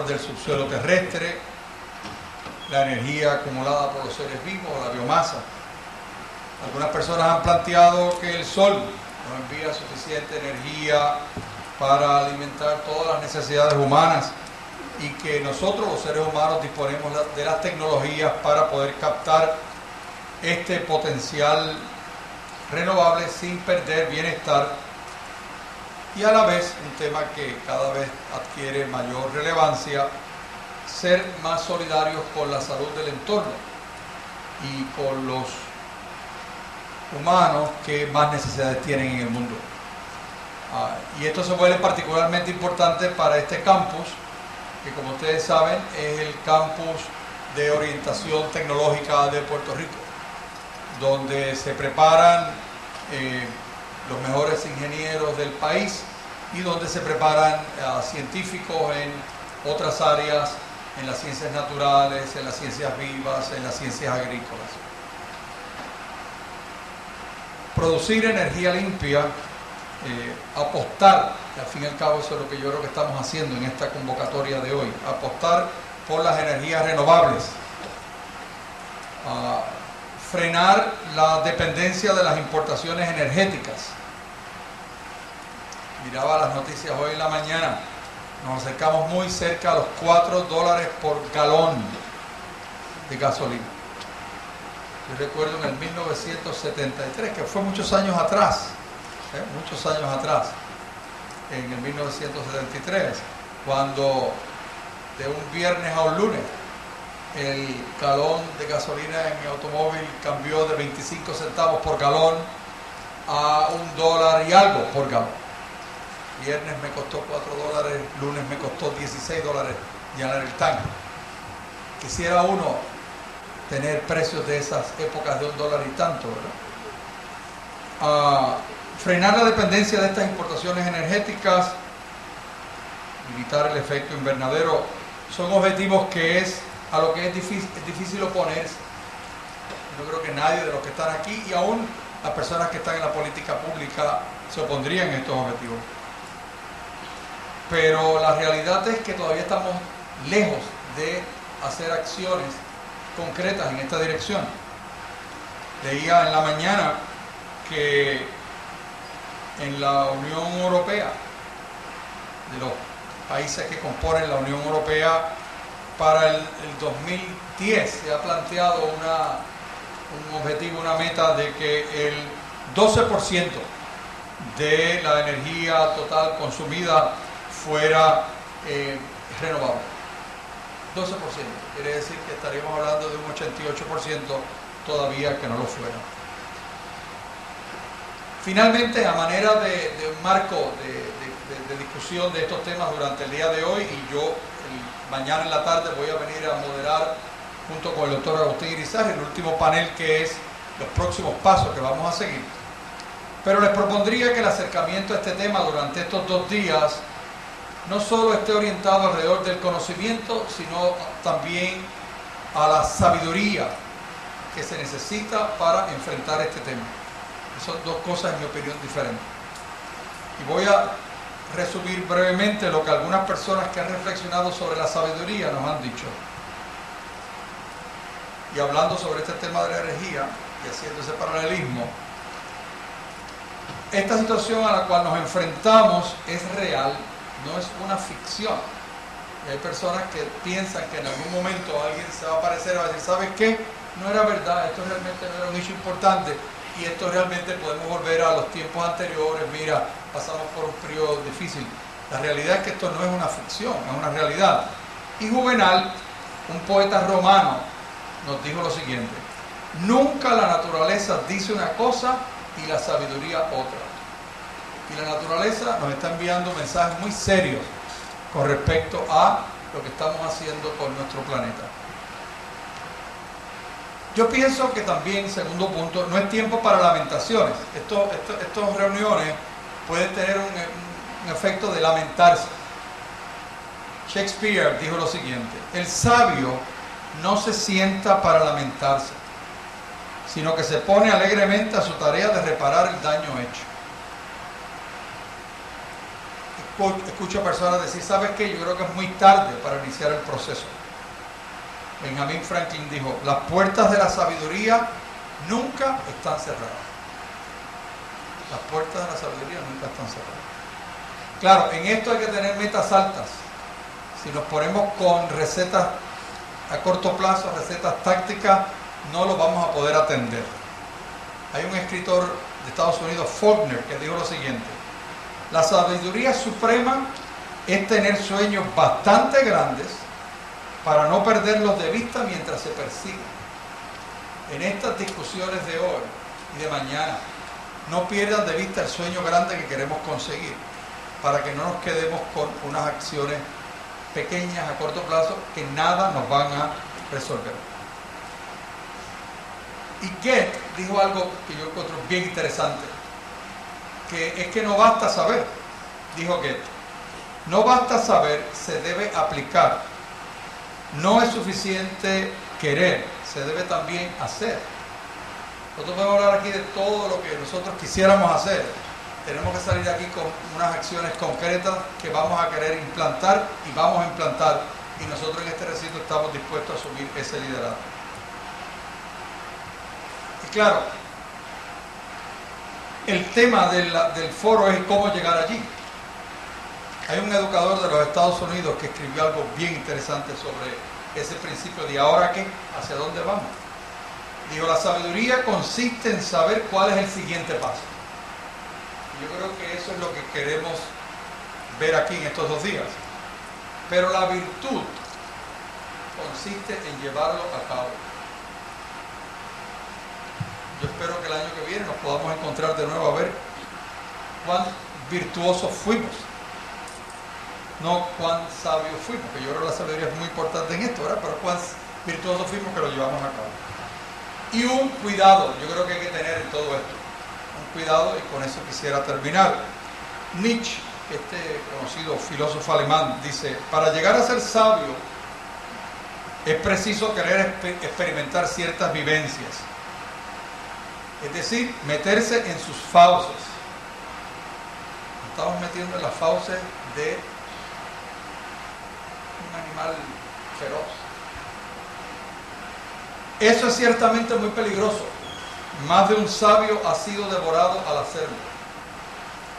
calor del subsuelo terrestre, la energía acumulada por los seres vivos, la biomasa. Algunas personas han planteado que el sol nos envía suficiente energía para alimentar todas las necesidades humanas y que nosotros los seres humanos disponemos de las tecnologías para poder captar este potencial renovable sin perder bienestar, y a la vez un tema que cada vez adquiere mayor relevancia: ser más solidarios con la salud del entorno y con los humanos que más necesidades tienen en el mundo. Y esto se vuelve particularmente importante para este campus, que como ustedes saben es el campus de orientación tecnológica de Puerto Rico, donde se preparan los mejores ingenieros del país y donde se preparan científicos en otras áreas, en las ciencias naturales, en las ciencias vivas, en las ciencias agrícolas. Producir energía limpia, apostar, y al fin y al cabo eso es lo que yo creo que estamos haciendo en esta convocatoria de hoy, apostar por las energías renovables, frenar la dependencia de las importaciones energéticas. Miraba las noticias hoy en la mañana, nos acercamos muy cerca a los $4 por galón de gasolina. Yo recuerdo en el 1973, que fue muchos años atrás, en el 1973, cuando de un viernes a un lunes el galón de gasolina en mi automóvil cambió de 25 centavos por galón a $1 y algo por galón. Viernes me costó $4, lunes me costó $16 llenar el tanque. Quisiera uno tener precios de esas épocas de $1 y tanto, ¿verdad? Frenar la dependencia de estas importaciones energéticas, limitar el efecto invernadero, son objetivos que es a lo que es difícil oponerse. Yo creo que nadie de los que están aquí, y aún las personas que están en la política pública, se opondrían a estos objetivos. Pero la realidad es que todavía estamos lejos de hacer acciones concretas en esta dirección. Leía en la mañana que en la Unión Europea, de los países que componen la Unión Europea, para el 2010 se ha planteado un objetivo, una meta de que el 12% de la energía total consumida fuera renovable. 12%. Quiere decir que estaríamos hablando de un 88% todavía que no lo fuera. Finalmente, a manera de un marco de discusión de estos temas durante el día de hoy, y yo mañana en la tarde voy a venir a moderar junto con el doctor Agustín Irizarry el último panel, que es los próximos pasos que vamos a seguir. Pero les propondría que el acercamiento a este tema durante estos 2 días no solo esté orientado alrededor del conocimiento, sino también a la sabiduría que se necesita para enfrentar este tema. Son 2 cosas, en mi opinión, diferentes. Y voy a resumir brevemente lo que algunas personas que han reflexionado sobre la sabiduría nos han dicho. Y hablando sobre este tema de la energía y haciendo ese paralelismo, esta situación a la cual nos enfrentamos es real, no es una ficción. Y hay personas que piensan que en algún momento alguien se va a aparecer y va a decir: ¿sabes qué? No era verdad, esto realmente no era un hecho importante, y esto realmente podemos volver a los tiempos anteriores, mira, pasamos por un periodo difícil. La realidad es que esto no es una ficción, es una realidad. Y Juvenal, un poeta romano, nos dijo lo siguiente: nunca la naturaleza dice una cosa y la sabiduría otra. Y la naturaleza nos está enviando mensajes muy serios con respecto a lo que estamos haciendo con nuestro planeta. Yo pienso que también, segundo punto, no es tiempo para lamentaciones. Estas reuniones pueden tener un efecto de lamentarse. Shakespeare dijo lo siguiente: el sabio no se sienta para lamentarse, sino que se pone alegremente a su tarea de reparar el daño hecho. escucho a personas decir, ¿sabes qué? Yo creo que es muy tarde para iniciar el proceso. Benjamin Franklin dijo, las puertas de la sabiduría nunca están cerradas. Las puertas de la sabiduría nunca están cerradas. Claro, en esto hay que tener metas altas. Si nos ponemos con recetas a corto plazo, recetas tácticas, no lo vamos a poder atender. Hay un escritor de Estados Unidos, Faulkner, que dijo lo siguiente: la sabiduría suprema es tener sueños bastante grandes para no perderlos de vista mientras se persiguen. En estas discusiones de hoy y de mañana, no pierdan de vista el sueño grande que queremos conseguir, para que no nos quedemos con unas acciones pequeñas a corto plazo que nada nos van a resolver. Y Goethe dijo algo que yo encuentro bien interesante, que es que no basta saber, dijo Goethe, no basta saber, se debe aplicar. No es suficiente querer, se debe también hacer. Nosotros podemos hablar aquí de todo lo que nosotros quisiéramos hacer. Tenemos que salir de aquí con unas acciones concretas que vamos a querer implantar y vamos a implantar. Y nosotros en este recinto estamos dispuestos a asumir ese liderazgo. Y claro, el tema del foro es cómo llegar allí. Hay un educador de los Estados Unidos que escribió algo bien interesante sobre ese principio de ahora qué, hacia dónde vamos. Dijo, la sabiduría consiste en saber cuál es el siguiente paso. Yo creo que eso es lo que queremos ver aquí en estos 2 días. Pero la virtud consiste en llevarlo a cabo. Yo espero que el año que viene nos podamos encontrar de nuevo a ver cuán virtuosos fuimos, no cuán sabios fuimos, que yo creo que la sabiduría es muy importante en esto, ¿verdad? Pero cuán virtuosos fuimos que lo llevamos a cabo. Y un cuidado, yo creo que hay que tener en todo esto. Un cuidado, y con eso quisiera terminar. Nietzsche, este conocido filósofo alemán, dice, para llegar a ser sabio es preciso querer experimentar ciertas vivencias. Es decir, meterse en sus fauces. Nos estamos metiendo en las fauces de un animal feroz. Eso es ciertamente muy peligroso. Más de un sabio ha sido devorado al hacerlo.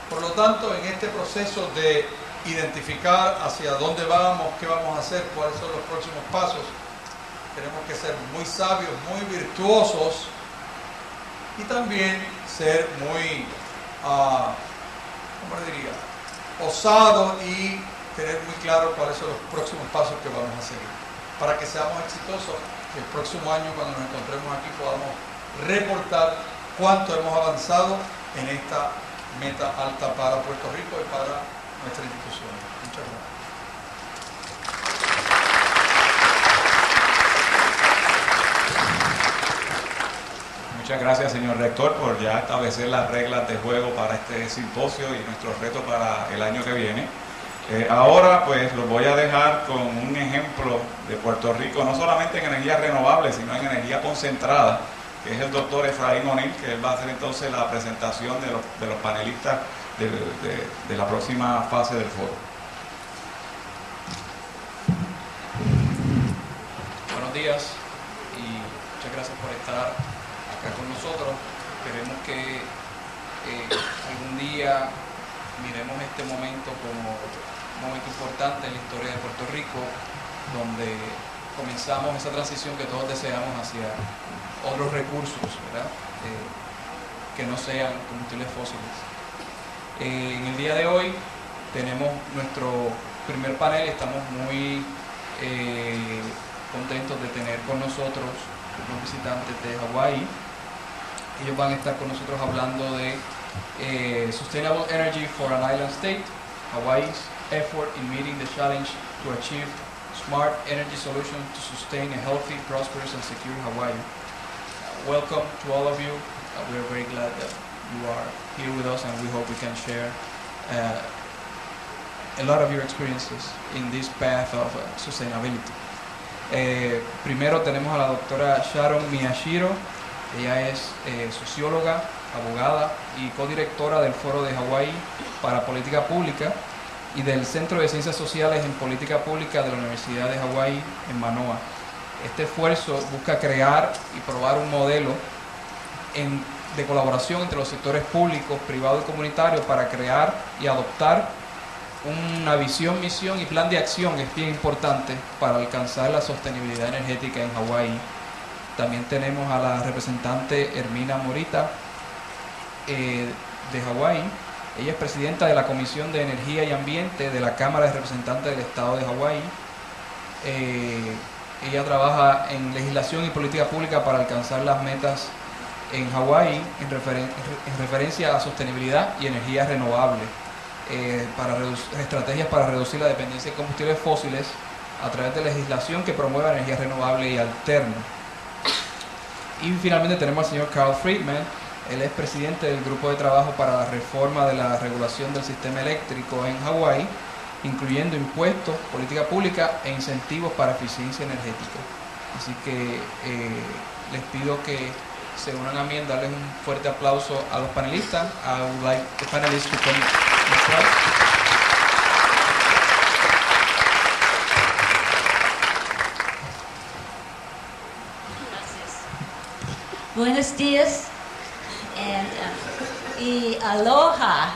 Por lo tanto, en este proceso de identificar hacia dónde vamos, qué vamos a hacer, cuáles son los próximos pasos, tenemos que ser muy sabios, muy virtuosos y también ser muy, ¿cómo le diría?, osados y tener muy claro cuáles son los próximos pasos que vamos a seguir, para que seamos exitosos y el próximo año, cuando nos encontremos aquí, podamos reportar cuánto hemos avanzado en esta meta alta para Puerto Rico y para nuestra institución. Muchas gracias. Muchas gracias, señor rector, por ya establecer las reglas de juego para este simposio y nuestro reto para el año que viene. Ahora pues los voy a dejar con un ejemplo de Puerto Rico, no solamente en energía renovable, sino en energía concentrada, que es el doctor Efraín O'Neill, que él va a hacer entonces la presentación de los panelistas de la próxima fase del foro. Buenos días y muchas gracias por estar acá con nosotros. Queremos que algún día miremos este momento como un momento importante en la historia de Puerto Rico, donde comenzamos esa transición que todos deseamos hacia otros recursos, ¿verdad? Que no sean combustibles fósiles. En el día de hoy tenemos nuestro primer panel. Estamos muy contentos de tener con nosotros los visitantes de Hawái. Ellos van a estar con nosotros hablando de Sustainable Energy for an Island State, Hawaii's effort in meeting the challenge to achieve smart energy solutions to sustain a healthy, prosperous and secure Hawaii. Welcome to all of you. We are very glad that you are here with us, and we hope we can share a lot of your experiences in this path of sustainability. Primero tenemos a la doctora Sharon Miyashiro. Ella es socióloga, abogada y codirectora del Foro de Hawái para Política Pública. y del Centro de Ciencias Sociales en Política Pública de la Universidad de Hawái en Manoa. Este esfuerzo busca crear y probar un modelo de colaboración entre los sectores públicos, privados y comunitarios para crear y adoptar una visión, misión y plan de acción, es bien importante para alcanzar la sostenibilidad energética en Hawái. También tenemos a la representante Hermina Morita de Hawái. Ella es presidenta de la Comisión de Energía y Ambiente de la Cámara de Representantes del Estado de Hawái. Ella trabaja en legislación y política pública para alcanzar las metas en Hawái en referencia a sostenibilidad y energías renovables, estrategias para reducir la dependencia de combustibles fósiles a través de legislación que promueva energías renovables y alternas. Y finalmente tenemos al señor Carl Friedman. Él es presidente del Grupo de Trabajo para la Reforma de la Regulación del Sistema Eléctrico en Hawái, incluyendo impuestos, política pública e incentivos para eficiencia energética. Así que les pido que se unan a mí en darles un fuerte aplauso a los panelistas. I would like the panelists to come next slide. Buenos dias and y aloha.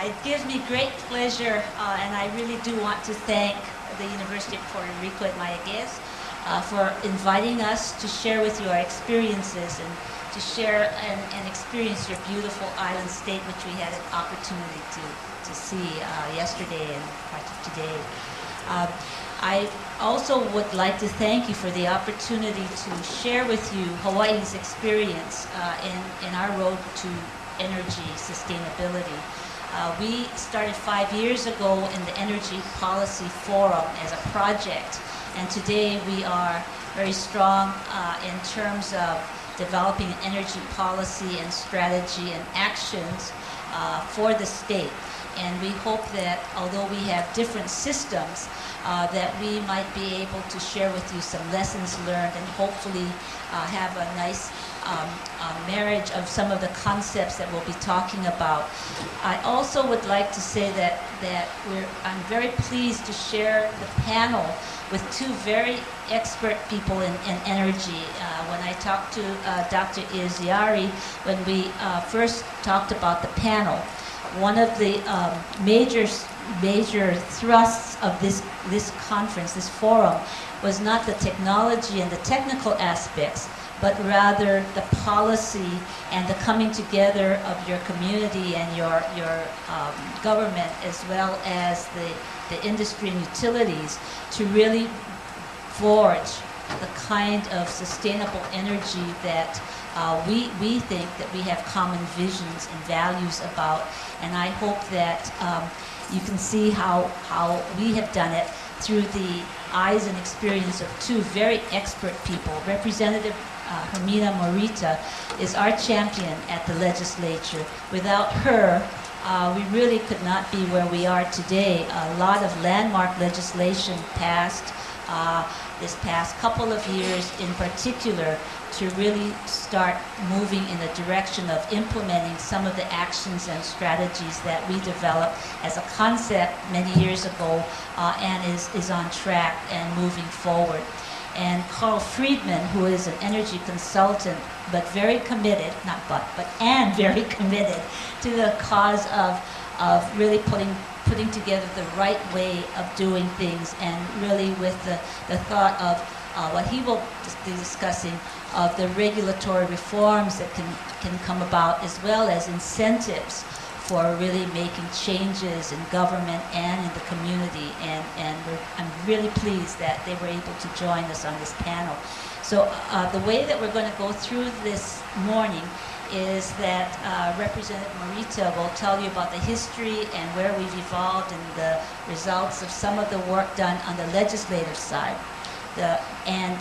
It gives me great pleasure, and I really do want to thank the University of Puerto Rico at Mayagüez for inviting us to share with you our experiences and to share and experience your beautiful island state, which we had an opportunity to see yesterday and part of today. I also would like to thank you for the opportunity to share with you Hawaii's experience in our road to energy sustainability. We started 5 years ago in the Energy Policy Forum as a project, and today we are very strong in terms of developing an energy policy and strategy and actions for the state. And we hope that although we have different systems, that we might be able to share with you some lessons learned and hopefully have a nice marriage of some of the concepts that we'll be talking about. I also would like to say that I'm very pleased to share the panel with two very expert people in energy. When I talked to Dr. Iziari, when we first talked about the panel, one of the major thrusts of this conference, this forum, was not the technology and the technical aspects, but rather the policy and the coming together of your community and your government, as well as the industry and utilities, to really forge the kind of sustainable energy that we think that we have common visions and values about. And I hope that you can see how we have done it through the eyes and experience of two very expert people. Representative Hermina Morita is our champion at the legislature. Without her, we really could not be where we are today. A lot of landmark legislation passed this past couple of years in particular to really start moving in the direction of implementing some of the actions and strategies that we developed as a concept many years ago and is on track and moving forward. And Carl Friedman, who is an energy consultant, but very committed, and very committed to the cause of really putting together the right way of doing things, and really with the thought of what he will be discussing of the regulatory reforms that can come about, as well as incentives for really making changes in government and in the community. And I'm really pleased that they were able to join us on this panel. So the way that we're going to go through this morning is that Representative Morita will tell you about the history and where we've evolved and the results of some of the work done on the legislative side. And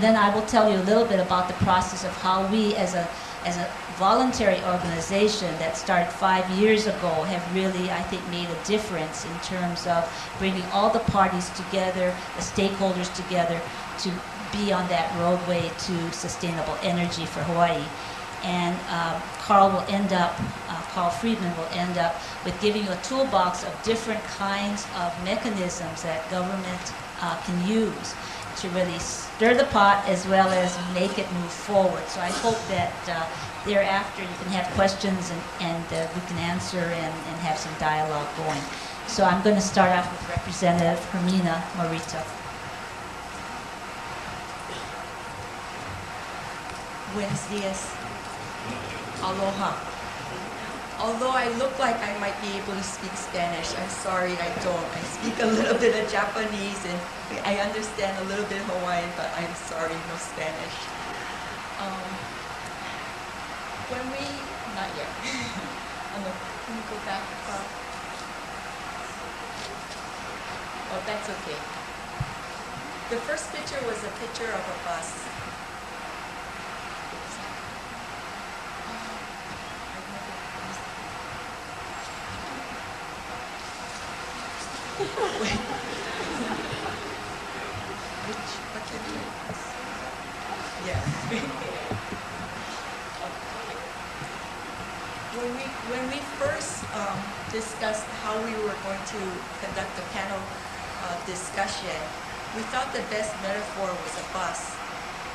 then I will tell you a little bit about the process of how we, as a voluntary organization that started 5 years ago, have really, I think, made a difference in terms of bringing all the parties together, the stakeholders together, to be on that roadway to sustainable energy for Hawaii. and Carl Friedman will end up with giving you a toolbox of different kinds of mechanisms that government can use to really stir the pot as well as make it move forward. So I hope that thereafter you can have questions and we can answer and have some dialogue going. So I'm going to start off with Representative Hermina Morita. Buenos dias. Aloha. Although I look like I might be able to speak Spanish, I'm sorry I don't. I speak a little bit of Japanese and I understand a little bit of Hawaiian, but I'm sorry, no Spanish. Not yet. Can you go back? Oh, that's okay. The first picture was a picture of a bus. Wait. What can you? Yeah. When we first discussed how we were going to conduct a panel discussion, we thought the best metaphor was a bus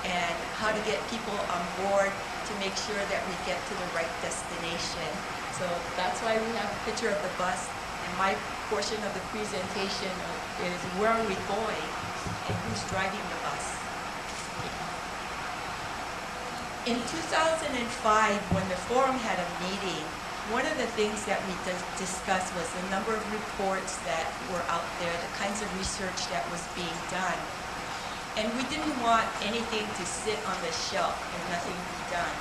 and how to get people on board to make sure that we get to the right destination. So that's why we have a picture of the bus. And my portion of the presentation is where are we going and who's driving the bus. In 2005, when the forum had a meeting, one of the things that we discussed was the number of reports that were out there, the kinds of research that was being done. And we didn't want anything to sit on the shelf and nothing be done.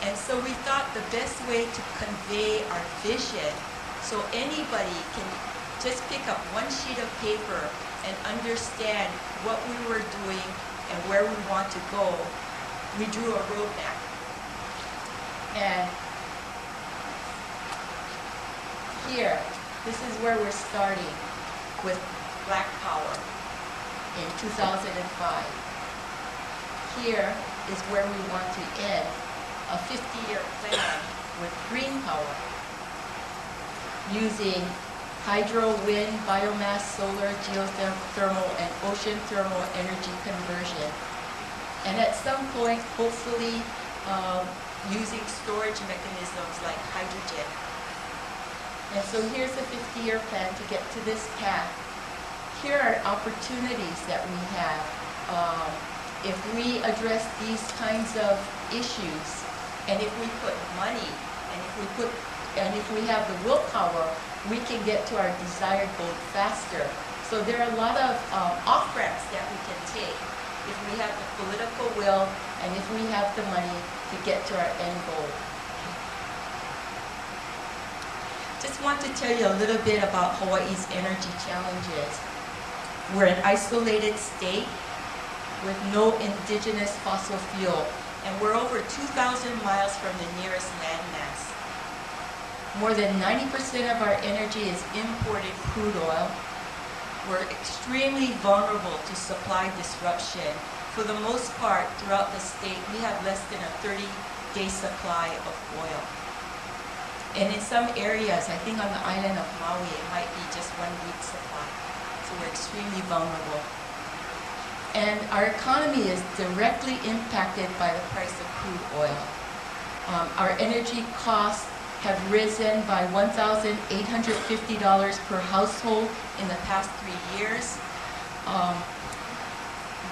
And so we thought the best way to convey our vision so anybody can just pick up one sheet of paper and understand what we were doing and where we want to go, we drew a roadmap. And here, this is where we're starting with Black Power in 2005. Here is where we want to end a 50-year plan with Green Power, using hydro, wind, biomass, solar, geothermal, and ocean thermal energy conversion. And at some point, hopefully, using storage mechanisms like hydrogen. And so here's a 50-year plan to get to this path. Here are opportunities that we have. If we address these kinds of issues, and if we put money, and if we have the willpower, we can get to our desired goal faster. So there are a lot of off-ramps that we can take if we have the political will and if we have the money to get to our end goal. Just want to tell you a little bit about Hawaii's energy challenges. We're an isolated state with no indigenous fossil fuel, and we're over 2,000 miles from the nearest landmass. More than 90% of our energy is imported crude oil. We're extremely vulnerable to supply disruption. For the most part, throughout the state, we have less than a 30-day supply of oil. And in some areas, I think on the island of Maui, it might be just 1 week's supply. So we're extremely vulnerable. And our economy is directly impacted by the price of crude oil. Our energy costs have risen by $1,850 per household in the past 3 years.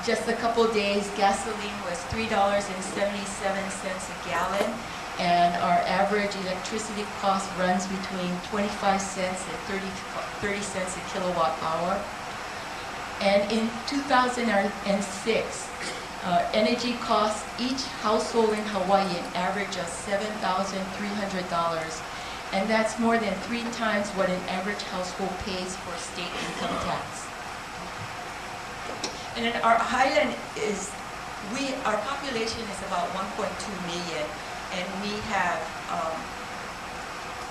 Just a couple days, gasoline was $3.77 a gallon, and our average electricity cost runs between 25 cents and 30 cents a kilowatt hour. And in 2006, energy costs each household in Hawaii an average of $7,300, and that's more than 3 times what an average household pays for state income tax. And in our island our population is about 1.2 million, and we have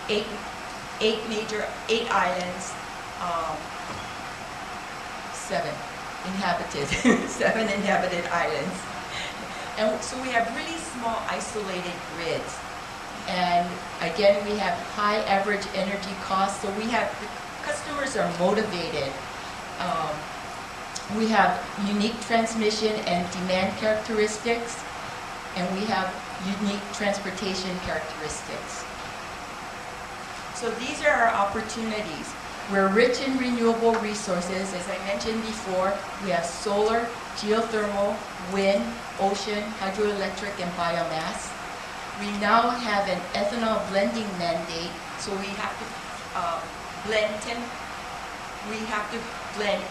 8 islands, 7 inhabited, 7 inhabited islands. And so we have really small isolated grids. And again, we have high average energy costs, so we have, customers are motivated. We have unique transmission and demand characteristics, and we have unique transportation characteristics. So these are our opportunities. We're rich in renewable resources. As I mentioned before, we have solar, geothermal, wind, ocean, hydroelectric, and biomass. We now have an ethanol blending mandate, so we have to blend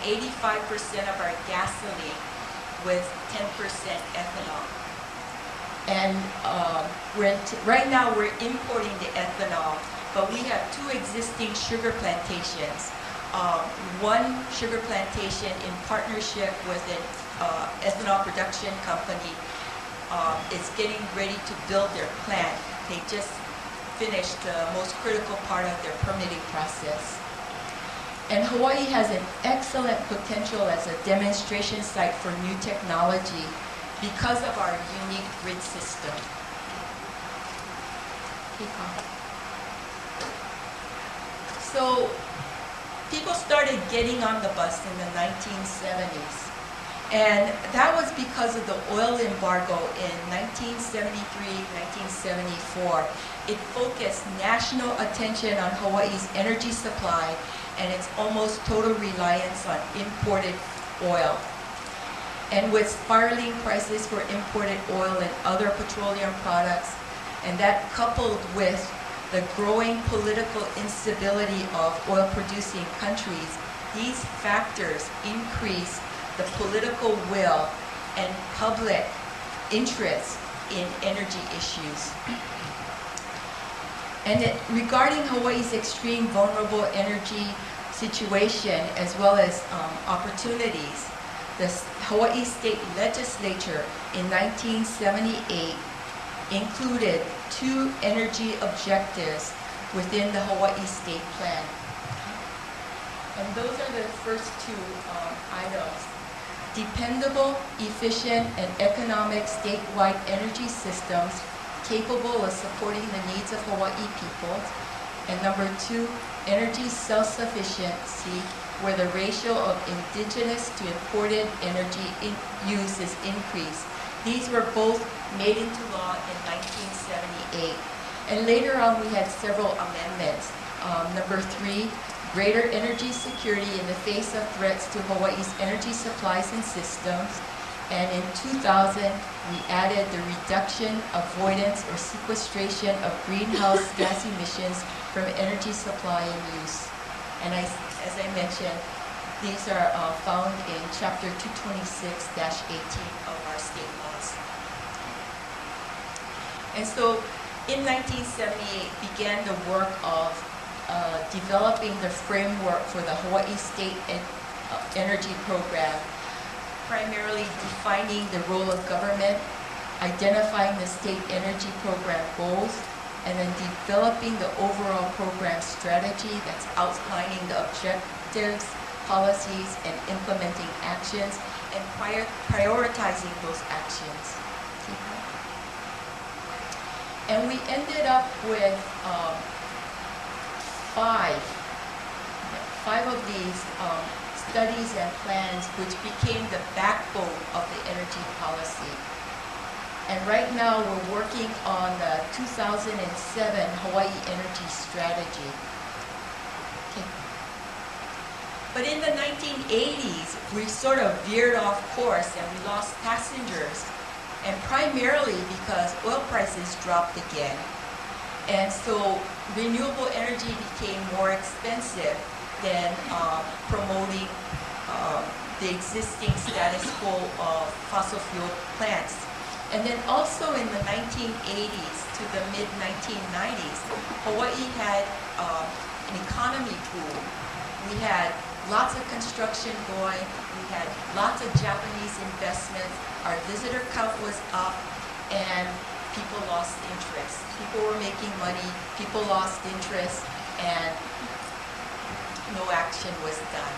85% of our gasoline with 10% ethanol. And right now we're importing the ethanol, but we have 2 existing sugar plantations. One sugar plantation in partnership with an ethanol production company is getting ready to build their plant. They just finished the most critical part of their permitting process. And Hawaii has an excellent potential as a demonstration site for new technology because of our unique grid system. So people started getting on the bus in the 1970s. And that was because of the oil embargo in 1973, 1974. It focused national attention on Hawaii's energy supply and its almost total reliance on imported oil. And with spiraling prices for imported oil and other petroleum products, and that coupled with the growing political instability of oil-producing countries, these factors increase the political will and public interest in energy issues. And regarding Hawaii's extreme vulnerable energy situation as well as opportunities, the Hawaii State Legislature in 1978 included 2 energy objectives within the Hawaii State Plan. And those are the first 2 items. Dependable, efficient, and economic statewide energy systems capable of supporting the needs of Hawaii people. And number 2, energy self-sufficiency, where the ratio of indigenous to imported energy use is increased. These were both made into law in 1978. And later on, we had several amendments. Number 3, greater energy security in the face of threats to Hawaii's energy supplies and systems. And in 2000, we added the reduction, avoidance, or sequestration of greenhouse gas emissions from energy supply and use. And as I mentioned, these are found in Chapter 226-18 of our state laws. And so in 1978 began the work of developing the framework for the Hawaii State Energy Program, primarily defining the role of government, identifying the state energy program goals, and then developing the overall program strategy that's outlining the objectives, policies, and implementing actions, and prioritizing those actions. And we ended up with 5 of these studies and plans, which became the backbone of the energy policy. And right now we're working on the 2007 Hawaii Energy Strategy. Okay. But in the 1980s, we sort of veered off course and we lost passengers, and primarily because oil prices dropped again. And so renewable energy became more expensive than promoting the existing status quo of fossil fuel plants. And then also in the 1980s to the mid-1990s, Hawaii had an economy boom. We had lots of construction going. We had lots of Japanese investments. Our visitor count was up, and people lost interest. People were making money, people lost interest, and no action was done.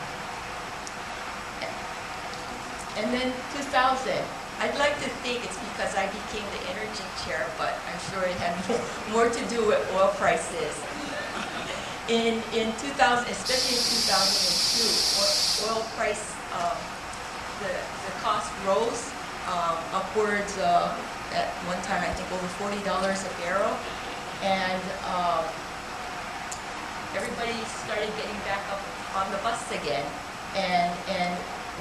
And then 2000, I'd like to think it's because I became the energy chair, but I'm sure it had more to do with oil prices. In 2000, especially in 2002, oil price, the cost rose upwards at one time, I think over $40 a barrel, and everybody started getting back up on the bus again, and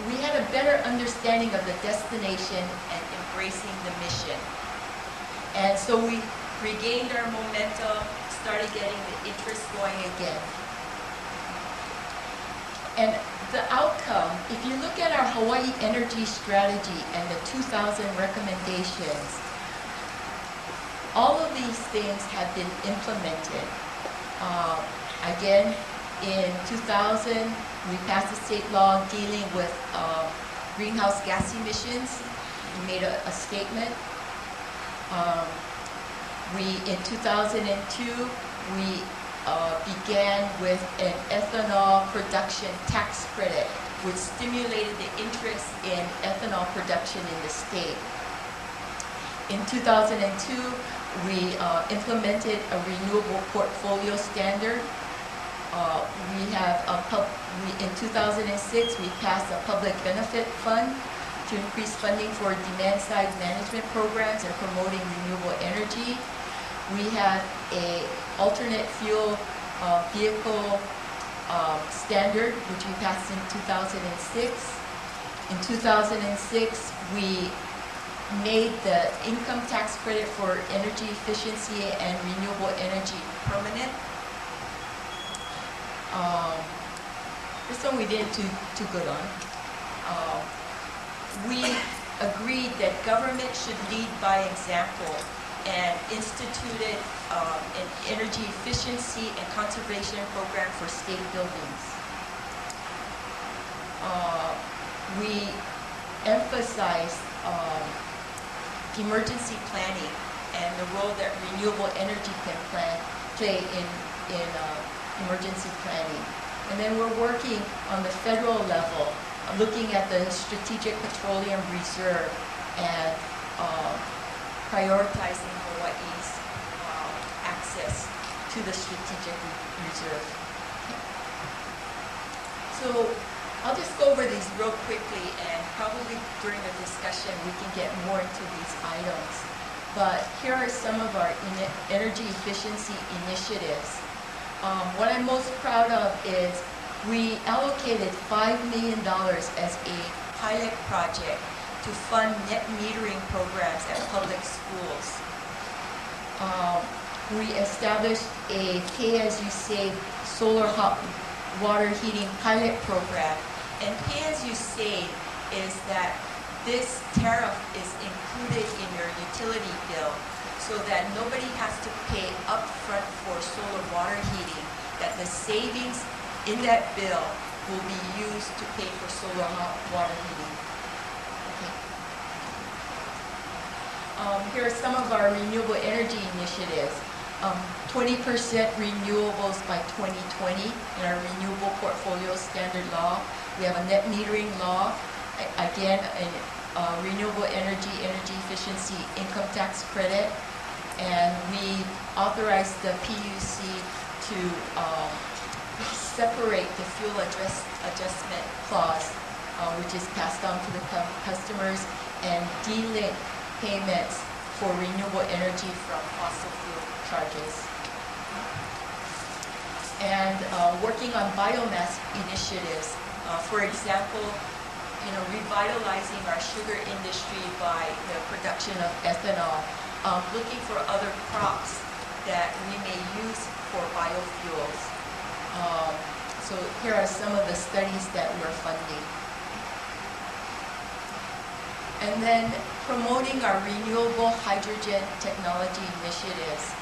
we had a better understanding of the destination and embracing the mission. And so we regained our momentum, started getting the interest going again. And the outcome, if you look at our Hawaii energy strategy and the 2000 recommendations, all of these things have been implemented. Again, in 2000, we passed a state law dealing with greenhouse gas emissions. We made a statement. In 2002, we began with an ethanol production tax credit, which stimulated the interest in ethanol production in the state. In 2002, we implemented a renewable portfolio standard. In 2006, we passed a public benefit fund to increase funding for demand-side management programs and promoting renewable energy. We had an alternate fuel vehicle standard, which we passed in 2006. In 2006, we made the income tax credit for energy efficiency and renewable energy permanent. This one we didn't do too good on. We agreed that government should lead by example and instituted an energy efficiency and conservation program for state buildings. We emphasized emergency planning and the role that renewable energy can play in emergency planning. And then we're working on the federal level, looking at the Strategic Petroleum Reserve and prioritizing Hawaii's access to the Strategic Reserve. So I'll just go over these real quickly, and probably during the discussion we can get more into these items. But here are some of our energy efficiency initiatives. What I'm most proud of is we allocated $5 million as a pilot project to fund net metering programs at public schools. We established a pay-as-you-save solar hot water heating pilot program. And pay-as-you-save is that this tariff is included in your utility bill, so that nobody has to pay upfront for solar water heating, that the savings in that bill will be used to pay for solar hot water heating. Okay. Here are some of our renewable energy initiatives. 20% renewables by 2020 in our renewable portfolio standard law. We have a net metering law, again, a renewable energy efficiency income tax credit, and we authorized the PUC to separate the fuel adjustment clause, which is passed on to the customers, and delink payments for renewable energy from fossil fuel charges. And working on biomass initiatives, for example, revitalizing our sugar industry by the production of ethanol, looking for other crops that we may use for biofuels. So here are some of the studies that we're funding. And then promoting our renewable hydrogen technology initiatives.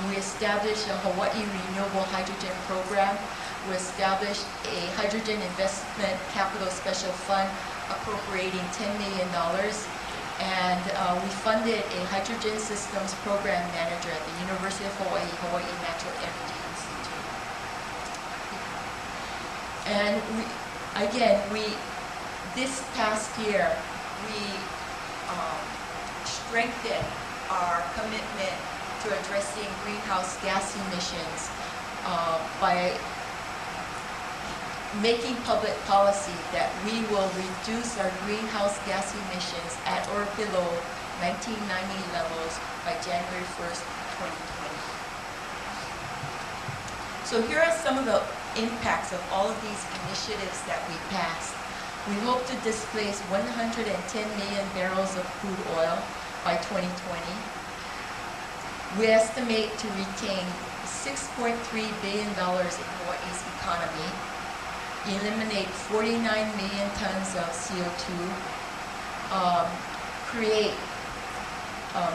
We established a Hawaii Renewable Hydrogen Program. We established a Hydrogen Investment Capital Special Fund appropriating $10 million. And we funded a Hydrogen Systems Program Manager at the University of Hawaii, Hawaii Natural Energy Institute. And this past year, we strengthen our commitment to addressing greenhouse gas emissions by making public policy that we will reduce our greenhouse gas emissions at or below 1990 levels by January 1st, 2020. So here are some of the impacts of all of these initiatives that we passed. We hope to displace 110 million barrels of crude oil by 2020. We estimate to retain $6.3 billion in Hawaii's economy, eliminate 49 million tons of CO2, create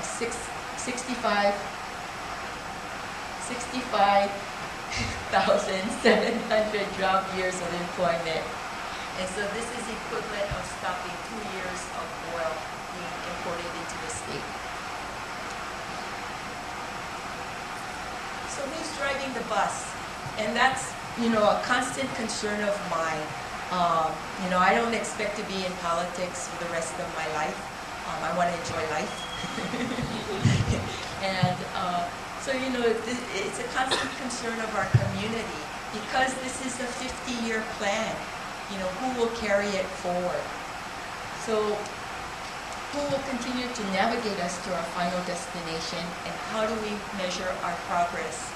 65,700 job years of employment. And so this is equivalent of stopping 2 years of oil being imported into the state. So who's driving the bus? And that's, a constant concern of mine. I don't expect to be in politics for the rest of my life. I want to enjoy life. And so, it's a constant concern of our community because this is a 50-year plan. Who will carry it forward? So who will continue to navigate us to our final destination, and how do we measure our progress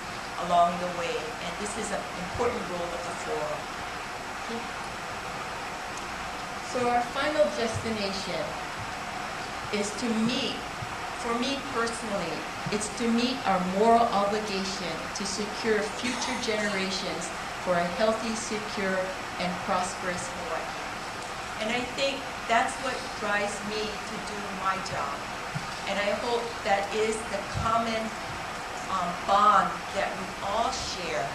along the way? And this is an important role of the forum. Okay. So our final destination is to meet, for me personally, it's to meet our moral obligation to secure future generations for a healthy, secure, and prosperous Hawaii. And I think that's what drives me to do my job. And I hope that is the common bond that we all share,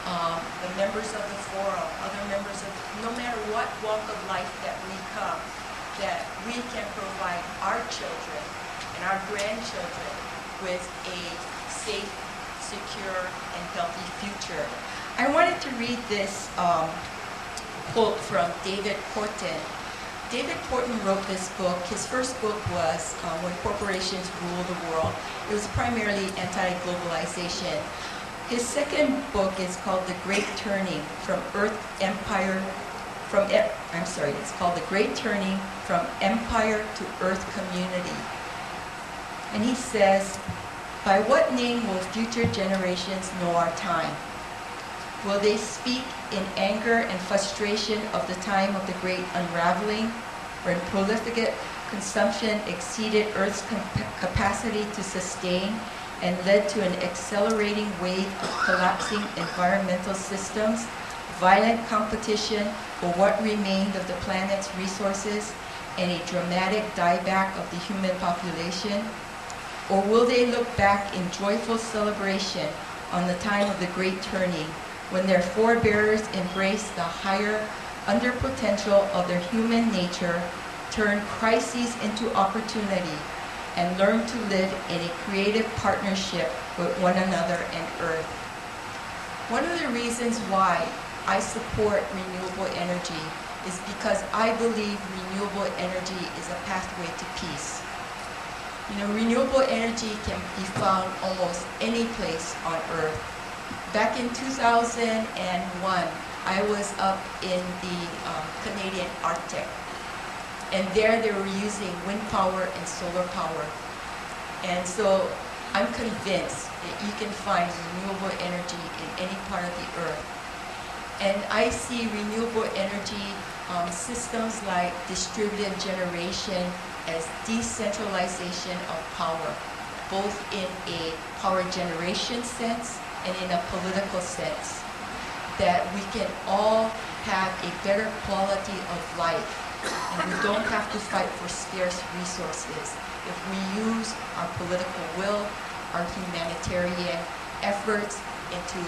the members of the forum, other members of, no matter what walk of life that we come, that we can provide our children and our grandchildren with a safe, secure, and healthy future. I wanted to read this quote from David Porton. David Porton wrote this book. His first book was When Corporations Rule the World. It was primarily anti-globalization. His second book is called The Great Turning it's called The Great Turning from Empire to Earth Community. And he says, by what name will future generations know our time? Will they speak in anger and frustration of the time of the great unraveling, when prolific consumption exceeded Earth's capacity to sustain and led to an accelerating wave of collapsing environmental systems, violent competition for what remained of the planet's resources, and a dramatic dieback of the human population? Or will they look back in joyful celebration on the time of the Great Turning, when their forebears embraced the higher under potential of their human nature, turned crises into opportunity, and learned to live in a creative partnership with one another and Earth? One of the reasons why I support renewable energy is because I believe renewable energy is a pathway to peace. Renewable energy can be found almost any place on Earth. Back in 2001, I was up in the Canadian Arctic, and there they were using wind power and solar power. And so I'm convinced that you can find renewable energy in any part of the Earth. And I see renewable energy systems like distributed generation as decentralization of power, both in a power generation sense and in a political sense, that we can all have a better quality of life, and we don't have to fight for scarce resources if we use our political will, our humanitarian efforts into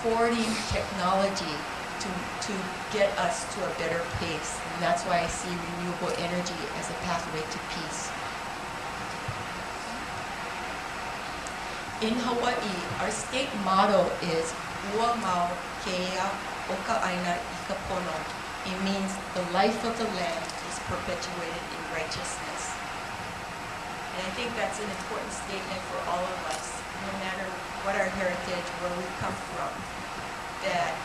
forwarding technology to get us to a better pace. And that's why I see renewable energy as a pathway to peace. In Hawaii, our state motto is Ua mau keia oka aina ika pono. It means the life of the land is perpetuated in righteousness. And I think that's an important statement for all of us, no matter what our heritage, where we come from, that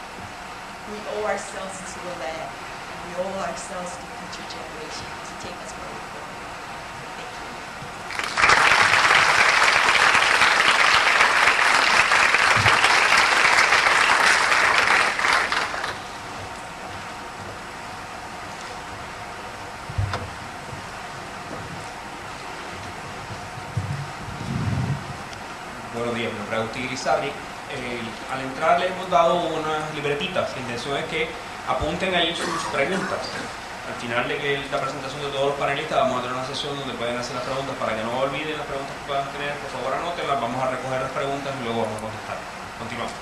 we owe ourselves to the land, and we owe ourselves to future generations to take us where we're going. Thank you. Buenos días, mi nombre es Agustín Grisarri. Al entrar les hemos dado unas libretitas. La intención es que apunten ahí sus preguntas. Al final de la presentación de todos los panelistas vamos a tener una sesión donde pueden hacer las preguntas para que no olviden las preguntas que puedan tener. Por favor anótenlas, vamos a recoger las preguntas y luego vamos a contestar. Continuamos.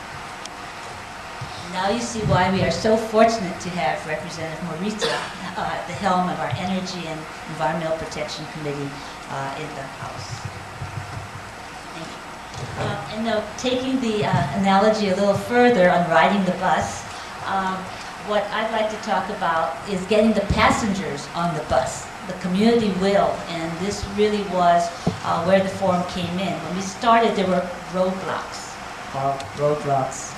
Now you see why we are so fortunate to have Representative Morita at the helm of our Energy and Environmental Protection Committee in the House. And now, taking the analogy a little further on riding the bus, what I'd like to talk about is getting the passengers on the bus, the community will, and this really was where the forum came in. When we started, there were roadblocks, called roadblocks.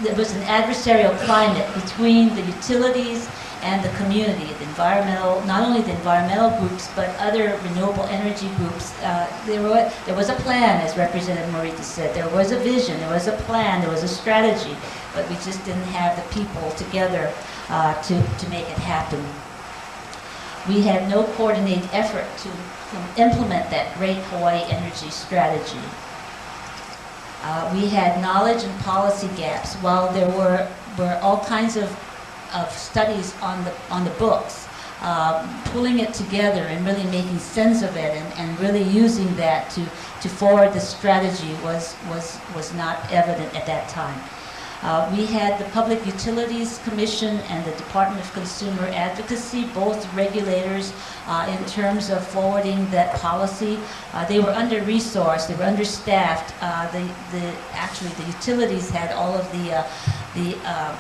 There was an adversarial climate between the utilities and the community, the environmental, not only the environmental groups, but other renewable energy groups. There was a plan, as Representative Morita said. There was a vision, there was a plan, there was a strategy, but we just didn't have the people together to make it happen. We had no coordinated effort to implement that great Hawaii energy strategy. We had knowledge and policy gaps. While there were all kinds of studies on the books, pulling it together and really making sense of it and really using that to forward the strategy was not evident at that time. We had the Public Utilities Commission and the Department of Consumer Advocacy, both regulators in terms of forwarding that policy. They were under-resourced, they were understaffed. Actually, the utilities had all of the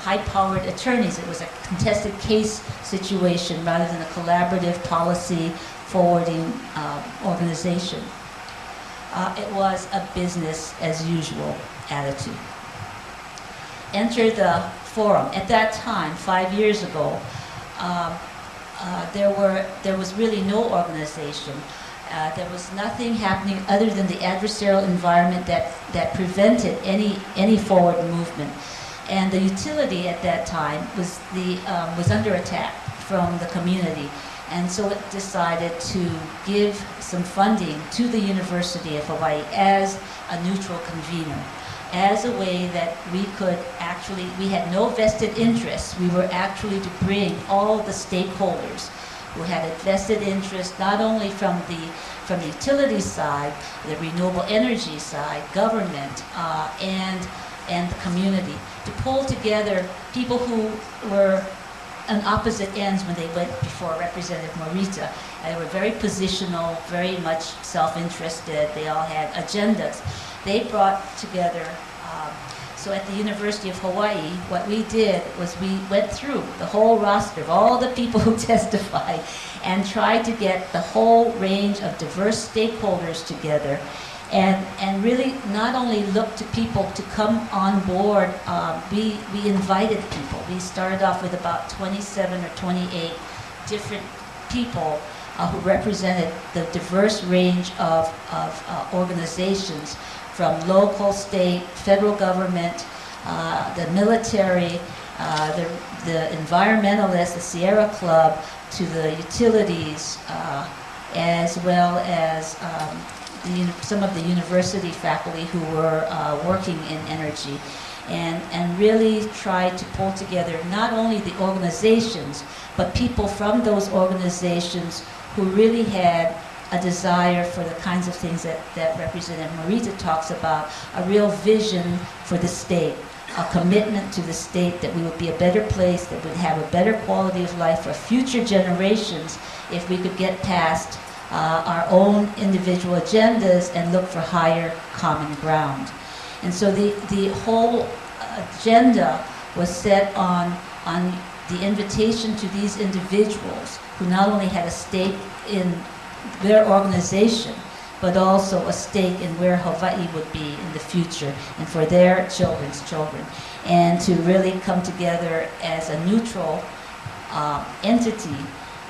high-powered attorneys. It was a contested case situation rather than a collaborative policy forwarding organization. It was a business as usual attitude. Enter the forum. At that time, 5 years ago, there was really no organization. There was nothing happening other than the adversarial environment that prevented any forward movement. And the utility at that time was under attack from the community. And so it decided to give some funding to the University of Hawaii as a neutral convener, as a way that we had no vested interest. We were actually to bring all the stakeholders who had a vested interest, not only from the utility side, the renewable energy side, government, and the community, to pull together people who were on opposite ends when they went before Representative Morita. They were very positional, very much self-interested. They all had agendas. They brought together, so at the University of Hawaii, what we did was we went through the whole roster of all the people who testified and tried to get the whole range of diverse stakeholders together and really not only look to people to come on board, we invited people. We started off with about 27 or 28 different people who represented the diverse range of organizations, from local, state, federal government, the military, the environmentalists, the Sierra Club, to the utilities, as well as some of the university faculty who were working in energy, and really tried to pull together not only the organizations, but people from those organizations who really had a desire for the kinds of things that Representative Morita talks about, a real vision for the state, a commitment to the state that we would be a better place, that would have a better quality of life for future generations if we could get past our own individual agendas and look for higher common ground. And so the whole agenda was set on the invitation to these individuals who not only had a stake in their organization, but also a stake in where Hawaii would be in the future and for their children's children, and to really come together as a neutral entity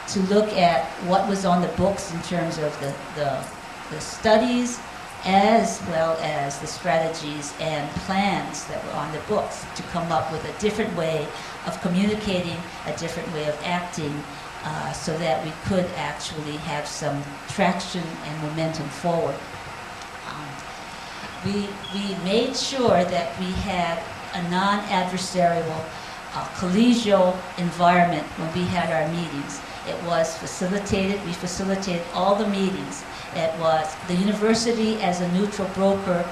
to look at what was on the books in terms of the studies, as well as the strategies and plans that were on the books, to come up with a different way of communicating, a different way of acting, so that we could actually have some traction and momentum forward. We made sure that we had a non-adversarial, collegial environment when we had our meetings. It was facilitated, we facilitated all the meetings. It was the university as a neutral broker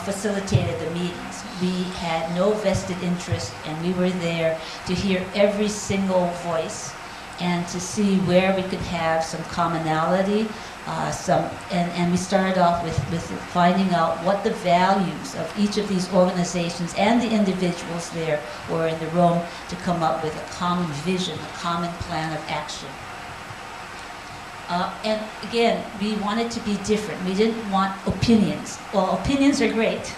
facilitated the meetings. We had no vested interest, and we were there to hear every single voice and to see where we could have some commonality. And we started off with finding out what the values of each of these organizations and the individuals there were in the room, to come up with a common vision, a common plan of action. And again, we wanted to be different. We didn't want opinions. Well, opinions are great.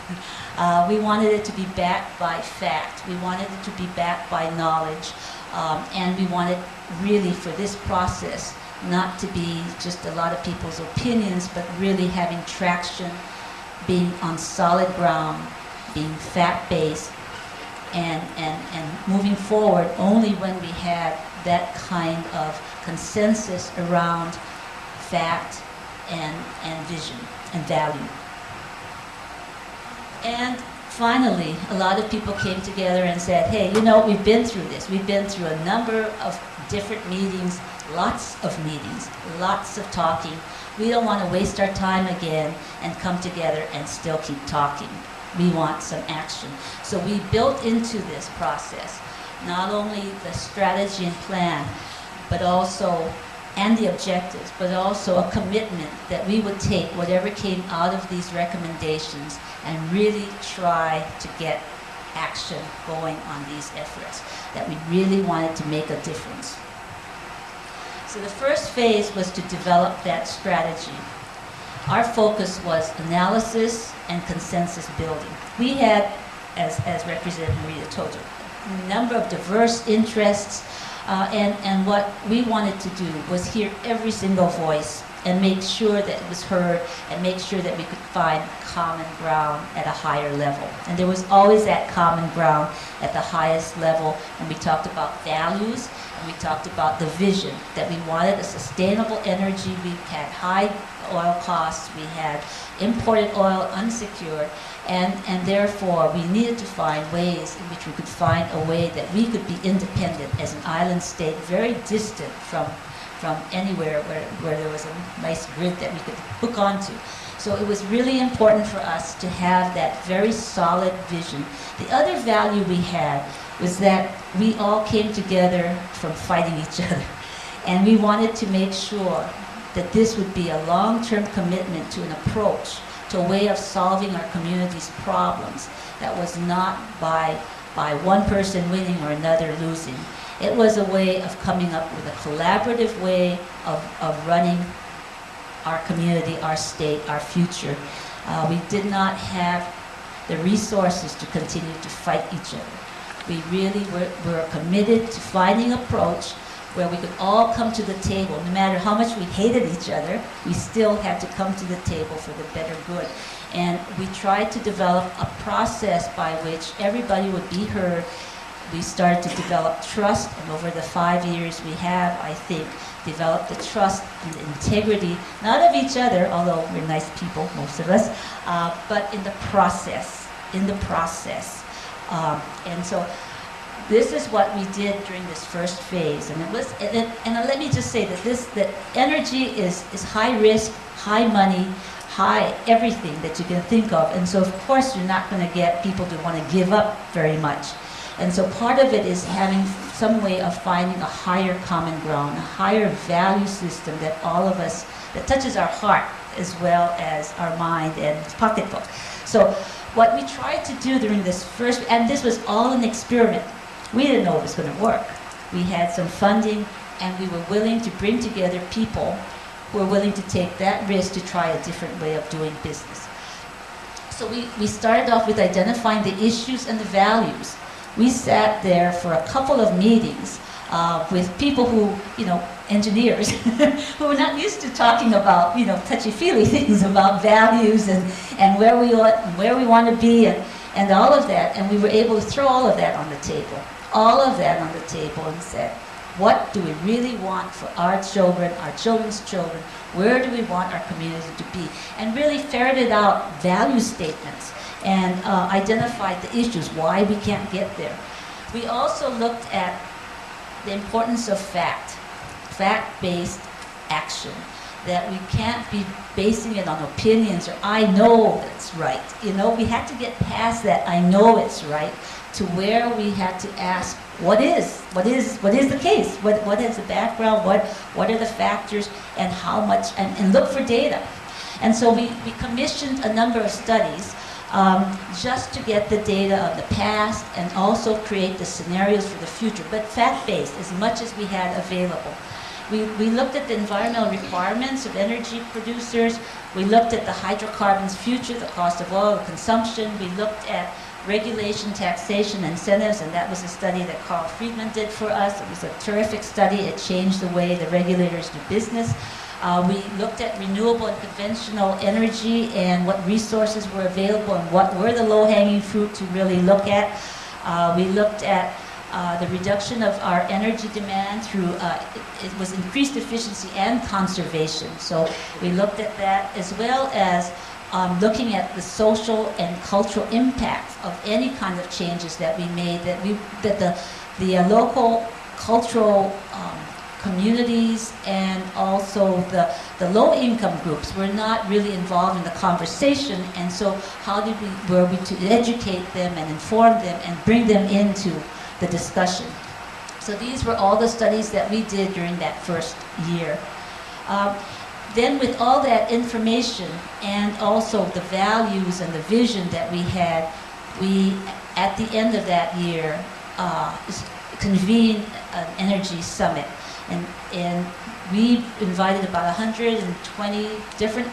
We wanted it to be backed by fact. We wanted it to be backed by knowledge. And we wanted really for this process not to be just a lot of people's opinions, but really having traction, being on solid ground, being fact-based, and moving forward only when we had that kind of consensus around fact and vision and value. And finally, a lot of people came together and said, hey, you know, we've been through this. We've been through a number of different meetings, lots of talking. We don't want to waste our time again and come together and still keep talking. We want some action. So we built into this process not only the strategy and plan, but also, and the objectives, but also a commitment that we would take whatever came out of these recommendations and really try to get action going on these efforts, that we really wanted to make a difference. So the first phase was to develop that strategy. Our focus was analysis and consensus building. We had, as Representative Marita told you, a number of diverse interests, and what we wanted to do was hear every single voice and make sure that it was heard and make sure that we could find common ground at a higher level. And there was always that common ground at the highest level when we talked about values and we talked about the vision, that we wanted a sustainable energy. We had high oil costs, we had imported oil unsecured, and therefore we needed to find ways in which we could find a way that we could be independent as an island state, very distant from anywhere where there was a nice grid that we could hook onto. So it was really important for us to have that very solid vision. The other value we had was that we all came together from fighting each other. And we wanted to make sure that this would be a long-term commitment to an approach, to a way of solving our community's problems that was not by one person winning or another losing. It was a way of coming up with a collaborative way of running our community, our state, our future. We did not have the resources to continue to fight each other. We really were committed to finding an approach where we could all come to the table. No matter how much we hated each other, we still had to come to the table for the better good. And we tried to develop a process by which everybody would be heard. We started to develop trust, and over the 5 years we have, I think, developed the trust and the integrity, not of each other, although we're nice people, most of us, but in the process, and so this is what we did during this first phase, and it was, and let me just say that energy is high risk, high money, high everything that you can think of, and so of course you're not going to get people to want to give up very much. And so part of it is having some way of finding a higher common ground, a higher value system that all of us, that touches our heart as well as our mind and pocketbook. So what we tried to do during this first, and this was all an experiment. We didn't know it was going to work. we had some funding, and we were willing to bring together people who were willing to take that risk to try a different way of doing business. So we started off with identifying the issues and the values. We sat there for a couple of meetings with people who, engineers, who were not used to talking about, touchy-feely things about values and where we want to be and all of that. And we were able to throw all of that on the table. All of that on the table and said, what do we really want for our children, our children's children? Where do we want our community to be? And really ferreted out value statements and identified the issues, why we can't get there. We also looked at the importance of fact-based action, that we can't be basing it on opinions or I know it's right. We had to get past that I know it's right to where we had to ask, what is the case? What is the background? What are the factors and how much, and look for data. And so we commissioned a number of studies just to get the data of the past and also create the scenarios for the future, but fact-based as much as we had available. We looked at the environmental requirements of energy producers. We looked at the hydrocarbons future, the cost of oil, the consumption. We looked at regulation, taxation, incentives, and that was a study that Carl Friedman did for us. It was a terrific study. It changed the way the regulators do business. We looked at renewable and conventional energy and what resources were available and what were the low-hanging fruit to really look at. We looked at the reduction of our energy demand through, it was increased efficiency and conservation. So we looked at that as well as looking at the social and cultural impacts of any kind of changes that we made, that the local cultural communities and also the low-income groups were not really involved in the conversation, and so how were we to educate them and inform them and bring them into the discussion. So these were all the studies that we did during that first year. Then with all that information and also the values and the vision that we had, we, at the end of that year, convened an energy summit. And we invited about 120 different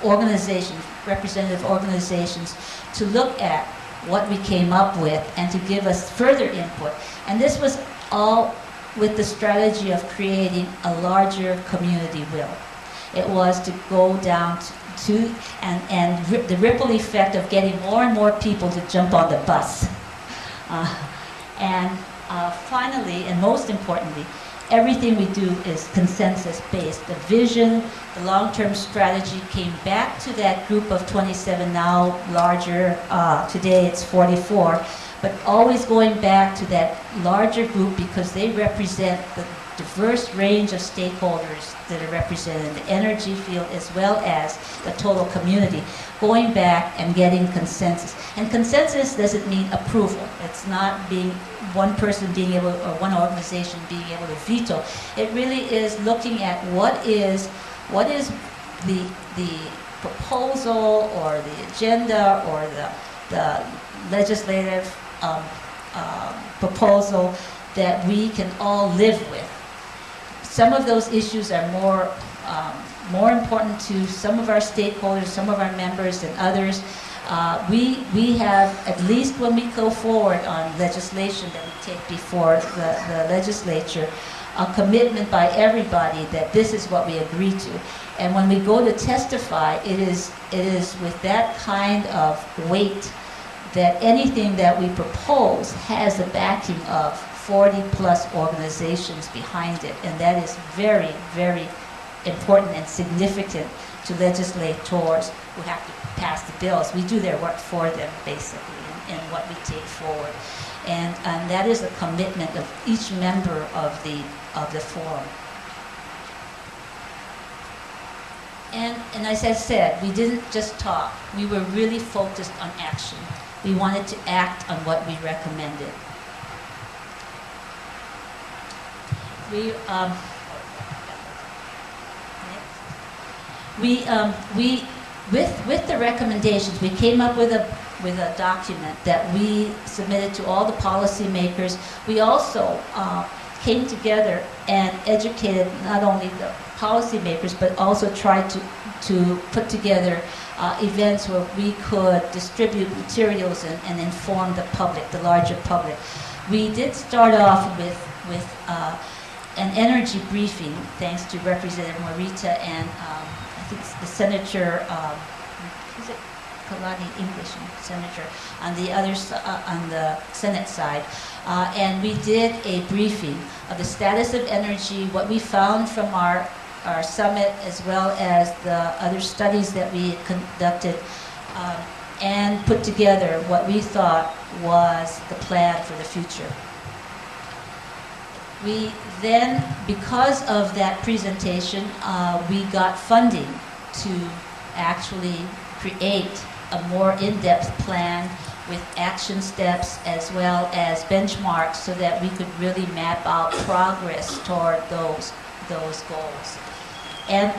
organizations, representative organizations, to look at what we came up with and to give us further input. And this was all with the strategy of creating a larger community will. It was to go down and the ripple effect of getting more and more people to jump on the bus. Finally, and most importantly, everything we do is consensus-based. The vision, the long-term strategy came back to that group of 27, now larger. Today it's 44. But always going back to that larger group because they represent the diverse range of stakeholders that are represented in the energy field as well as the total community. Going back and getting consensus. And consensus doesn't mean approval. It's not being one person being able, or one organization being able to veto. It really is looking at what is the proposal or the agenda or the legislative proposal that we can all live with. Some of those issues are more important to some of our stakeholders, some of our members than others. We have, at least when we go forward on legislation that we take before the legislature, a commitment by everybody that this is what we agree to. And when we go to testify, it is with that kind of weight that anything that we propose has the backing of 40-plus organizations behind it. And that is very, very important and significant to legislators who have to pass the bills. We do their work for them, basically, in what we take forward. And that is a commitment of each member of the forum. And as I said, we didn't just talk. We were really focused on action. We wanted to act on what we recommended. With the recommendations, we came up with a document that we submitted to all the policymakers. We also came together and educated not only the policymakers, but also tried to put together events where we could distribute materials and inform the public, the larger public. We did start off with an energy briefing, thanks to Representative Morita and I think it's the Senator, is it Kalani, English Senator, on the other on the Senate side. And we did a briefing of the status of energy, what we found from our summit, as well as the other studies that we had conducted, and put together what we thought was the plan for the future. We then, because of that presentation, we got funding to actually create a more in-depth plan with action steps as well as benchmarks so that we could really map out progress toward those goals. And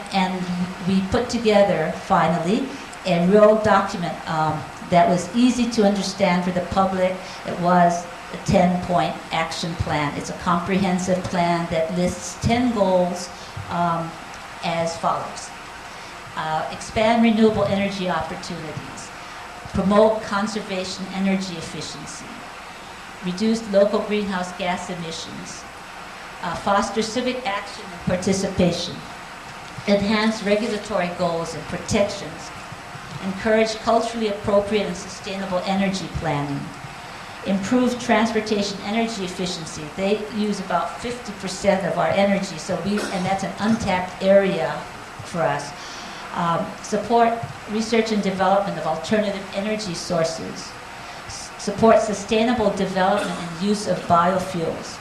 we put together, finally, a real document that was easy to understand for the public. It was a 10-point action plan. It's a comprehensive plan that lists 10 goals as follows. Expand renewable energy opportunities. Promote conservation energy efficiency. Reduce local greenhouse gas emissions. Foster civic action and participation. Enhance regulatory goals and protections. Encourage culturally appropriate and sustainable energy planning. Improve transportation energy efficiency. They use about 50% of our energy, and that's an untapped area for us. Support research and development of alternative energy sources. Support sustainable development and use of biofuels.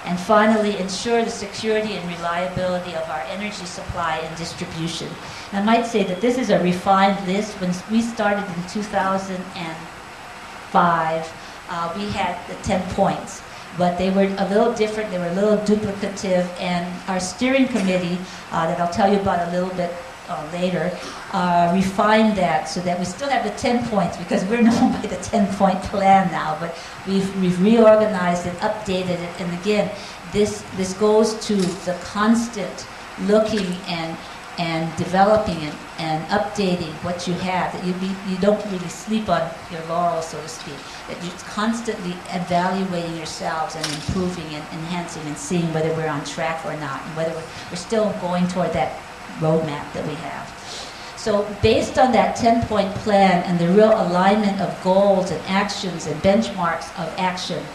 And finally, ensure the security and reliability of our energy supply and distribution. And I might say that this is a refined list. When we started in 2005, we had the 10 points, but they were a little different, they were a little duplicative, and our steering committee, that I'll tell you about a little bit later, refined that so that we still have the 10 points, because we're known by the 10-point plan now, but we've reorganized it, updated it, and again, this goes to the constant looking and developing and updating what you have, that you don't really sleep on your laurels, so to speak, that you're constantly evaluating yourselves and improving and enhancing and seeing whether we're on track or not, and whether we're still going toward that roadmap that we have. So based on that 10-point plan and the real alignment of goals and actions and benchmarks of action,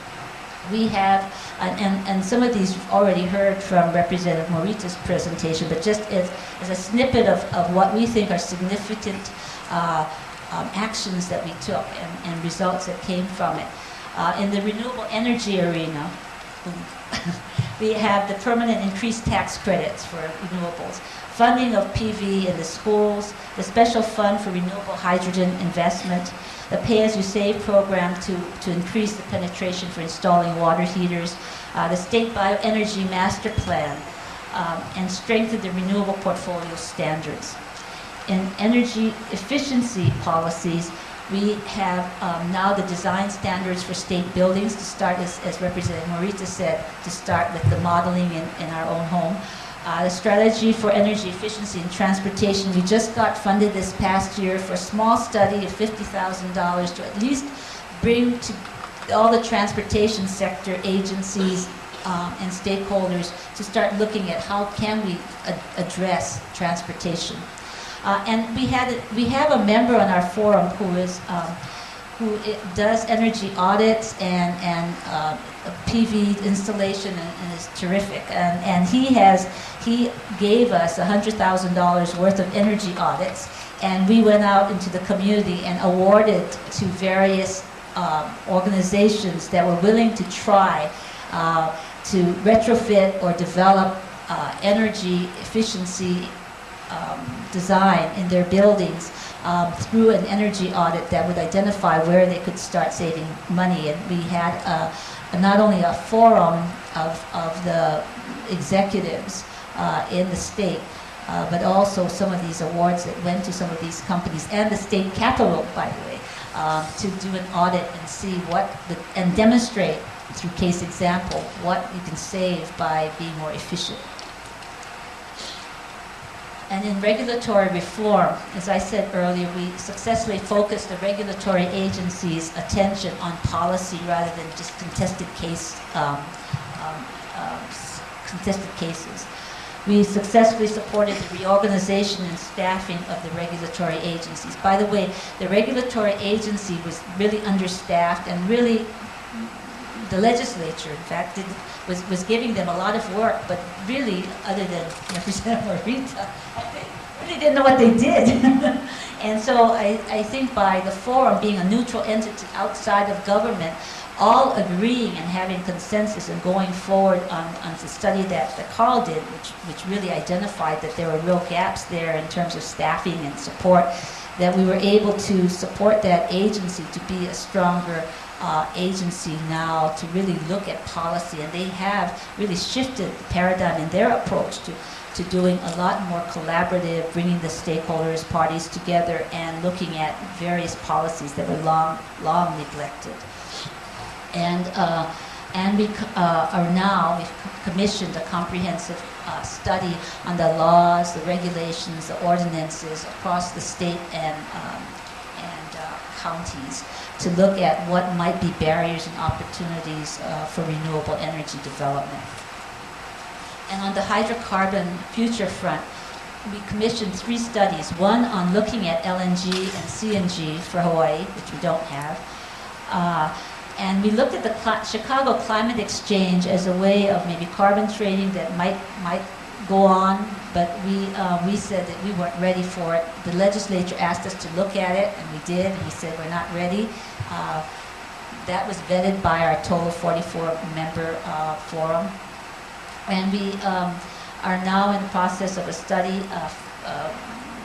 we have, and some of these you've already heard from Representative Morita's presentation, but just as a snippet of what we think are significant actions that we took and results that came from it. In the renewable energy arena, we have the permanent increased tax credits for renewables, funding of PV in the schools, the special fund for renewable hydrogen investment, the pay-as-you-save program to increase the penetration for installing water heaters, the state bioenergy master plan, and strengthen the renewable portfolio standards. In energy efficiency policies, we have now the design standards for state buildings to start, as Representative Morita said, to start with the modeling in our own home. The strategy for energy efficiency in transportation, we just got funded this past year for a small study of $50,000 to at least bring to all the transportation sector agencies and stakeholders to start looking at how can we address transportation. And we have a member on our forum who does energy audits and PV installation and is terrific. And he gave us $100,000 worth of energy audits, and we went out into the community and awarded to various organizations that were willing to try to retrofit or develop energy efficiency design in their buildings through an energy audit that would identify where they could start saving money. And we had not only a forum of the executives in the state, but also some of these awards that went to some of these companies, and the state capitol, by the way, to do an audit and see and demonstrate through case example, what you can save by being more efficient. And in regulatory reform, as I said earlier, we successfully focused the regulatory agency's attention on policy rather than just contested cases. We successfully supported the reorganization and staffing of the regulatory agencies. By the way, the regulatory agency was really understaffed, and really the legislature, in fact, was giving them a lot of work, but really, other than Representative Morita, they really didn't know what they did. And so I think by the forum being a neutral entity outside of government, all agreeing and having consensus and going forward on the study that Carl did, which really identified that there were real gaps there in terms of staffing and support, that we were able to support that agency to be a stronger agency now to really look at policy. And they have really shifted the paradigm in their approach to doing a lot more collaborative, bringing the stakeholders, parties together, and looking at various policies that were long neglected. And we are now, we've commissioned a comprehensive study on the laws, the regulations, the ordinances across the state and counties to look at what might be barriers and opportunities for renewable energy development. And on the hydrocarbon future front, we commissioned 3 studies, one on looking at LNG and CNG for Hawaii, which we don't have. And we looked at the Chicago Climate Exchange as a way of maybe carbon trading that might go on, but we said that we weren't ready for it. The legislature asked us to look at it, and we did, and we said we're not ready. That was vetted by our total 44-member forum. And we are now in the process of a study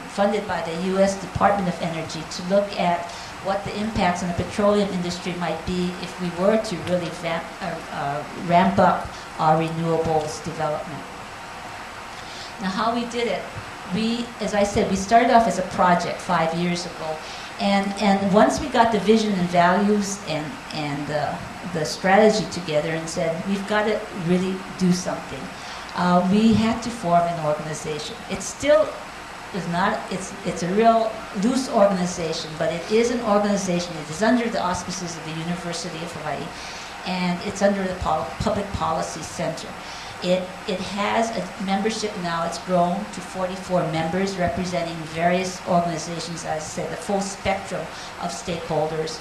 funded by the U.S. Department of Energy to look at what the impacts on the petroleum industry might be if we were to really ramp up our renewables development. Now, how we did it, as I said, we started off as a project 5 years ago. And once we got the vision and values and the strategy together and said, we've got to really do something, we had to form an organization. It still is not, it's a real loose organization, but it is an organization. It is under the auspices of the University of Hawaii, and it's under the Public Policy Center. It has a membership now. It's grown to 44 members representing various organizations, as I said, the full spectrum of stakeholders.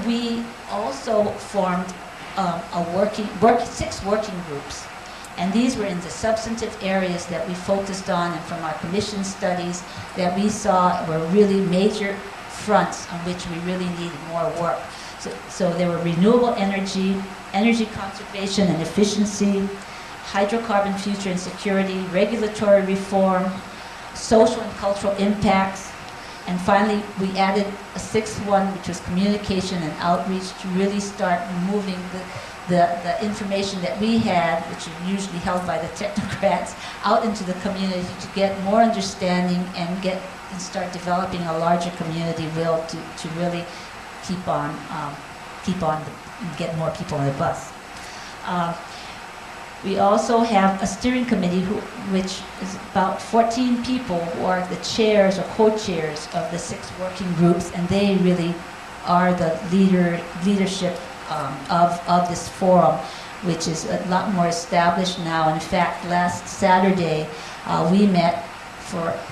We also formed 6 working groups. And these were in the substantive areas that we focused on, and from our commission studies that we saw were really major fronts on which we really needed more work. So there were renewable energy, energy conservation and efficiency, hydrocarbon future and security, regulatory reform, social and cultural impacts, and finally we added a 6th one, which was communication and outreach, to really start moving the information that we had, which is usually held by the technocrats, out into the community to get more understanding and start developing a larger community will to really get more people on the bus. We also have a steering committee which is about 14 people who are the chairs or co-chairs of the 6 working groups, and they really are the leadership of this forum, which is a lot more established now. In fact, last Saturday, we met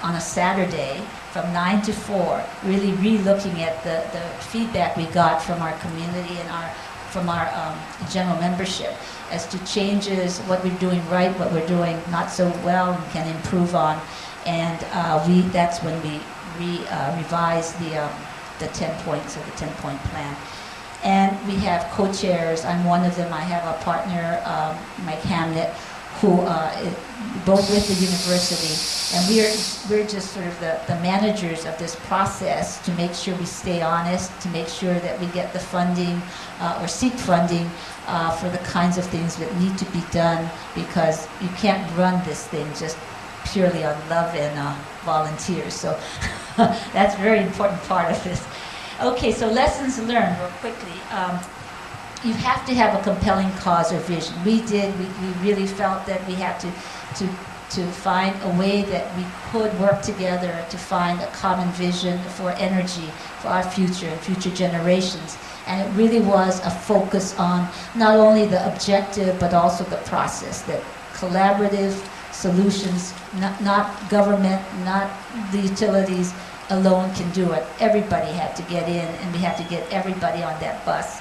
on a Saturday from 9 to 4, really re-looking at the feedback we got from our community and from our general membership as to changes, what we're doing right, what we're doing not so well and can improve on. And that's when we revised the 10 points of the 10-point plan. And we have co-chairs. I'm one of them. I have a partner, Mike Hamlet, who both with the university, and we're just sort of the managers of this process to make sure we stay honest, to make sure that we get the funding or seek funding for the kinds of things that need to be done, because you can't run this thing just purely on love and volunteers. So that's a very important part of this. Okay, so lessons learned real quickly. you have to have a compelling cause or vision. We did. We really felt that we had to find a way that we could work together to find a common vision for energy for our future and future generations. And it really was a focus on not only the objective but also the process, that collaborative solutions, not government, not the utilities alone can do it. Everybody had to get in, and we had to get everybody on that bus.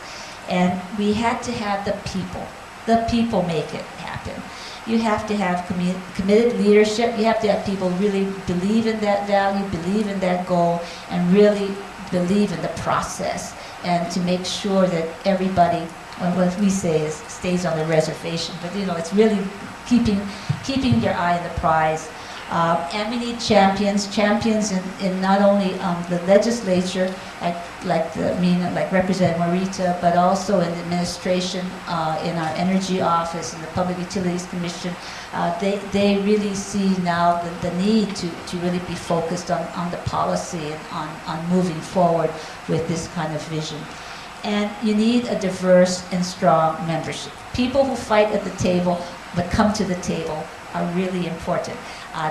And we had to have the people. The people make it happen. You have to have committed leadership. You have to have people really believe in that value, believe in that goal, and really believe in the process. And to make sure that everybody, what we say is, stays on the reservation. But you know, it's really keeping your eye on the prize. And we need champions in not only the legislature, like Representative Morita, but also in the administration, in our energy office, in the Public Utilities Commission. They really see now the need to really be focused on the policy and on moving forward with this kind of vision. And you need a diverse and strong membership. People who fight at the table but come to the table are really important.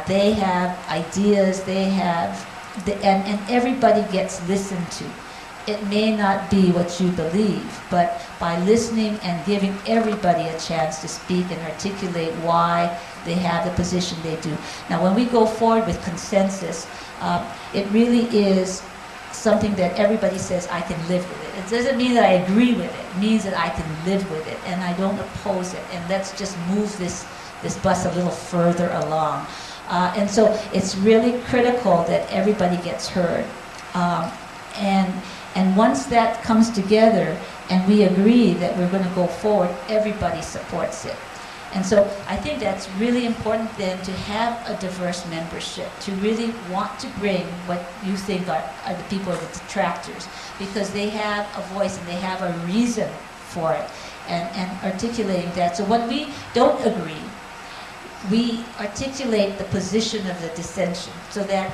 They have ideas, and everybody gets listened to. It may not be what you believe, but by listening and giving everybody a chance to speak and articulate why they have the position they do. Now, when we go forward with consensus, it really is something that everybody says, I can live with it. It doesn't mean that I agree with it. It means that I can live with it, and I don't oppose it. And let's just move this bus a little further along. And so it's really critical that everybody gets heard. And once that comes together and we agree that we're going to go forward, everybody supports it. And so I think that's really important then, to have a diverse membership, to really want to bring what you think are the people, are the detractors, because they have a voice and they have a reason for it, and articulating that. So when we don't agree, we articulate the position of the dissension, so that,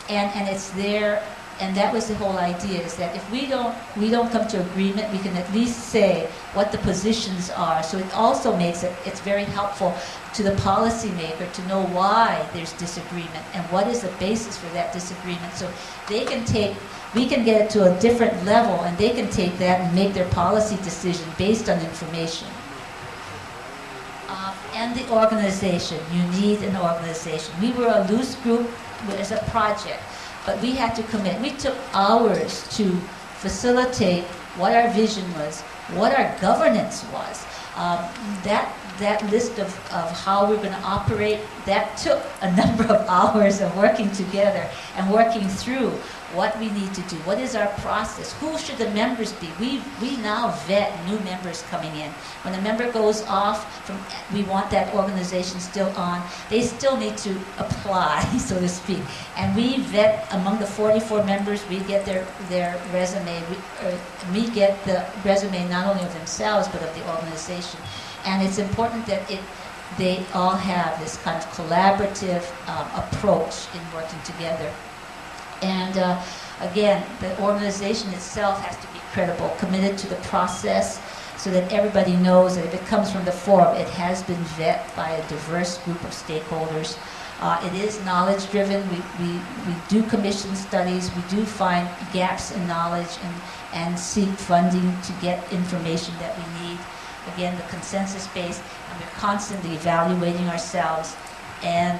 and it's there. And that was the whole idea, is that if we don't come to agreement, we can at least say what the positions are. So it also makes it's very helpful to the policymaker to know why there's disagreement and what is the basis for that disagreement. So we can get it to a different level, and they can take that and make their policy decision based on information. And the organization, you need an organization. We were a loose group as a project, but we had to commit. We took hours to facilitate what our vision was, what our governance was. That list of how we're going to operate, that took a number of hours of working together and working through what we need to do. What is our process? Who should the members be? We now vet new members coming in. When a member goes off, we want that organization still on. They still need to apply, so to speak. And we vet among the 44 members. We get their resume. We get the resume not only of themselves but of the organization. And it's important that they all have this kind of collaborative approach in working together. And again, the organization itself has to be credible, committed to the process, so that everybody knows that if it comes from the forum, it has been vetted by a diverse group of stakeholders. It is knowledge-driven. We do commission studies. We do find gaps in knowledge and seek funding to get information that we need. Again, the consensus-based, and we're constantly evaluating ourselves. And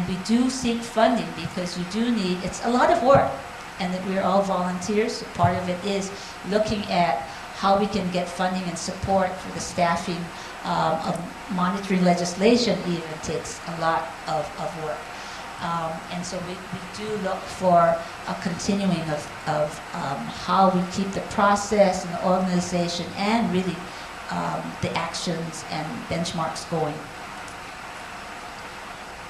we do seek funding, because you do need, it's a lot of work, and that we're all volunteers. So part of it is looking at how we can get funding and support for the staffing of monitoring legislation. Even takes a lot of work. And so we do look for a continuing of how we keep the process and the organization and really the actions and benchmarks going.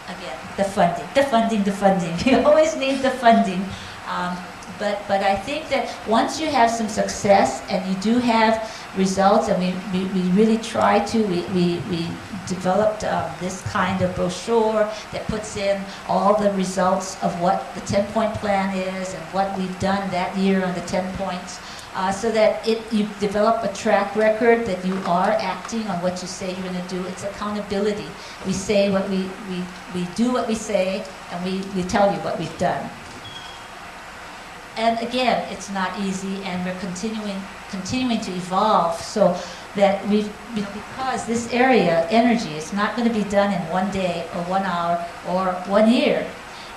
Again, the funding. You always need the funding. But I think that once you have some success and you do have results, and we really try to, we developed this kind of brochure that puts in all the results of what the 10-point plan is and what we've done that year on the 10 points. so that you develop a track record that you are acting on what you say you're going to do. It's accountability. We say what we do what we say, and we tell you what we've done. And again, it's not easy, and we're continuing to evolve so that because this area, energy, is not going to be done in 1 day or 1 hour or 1 year.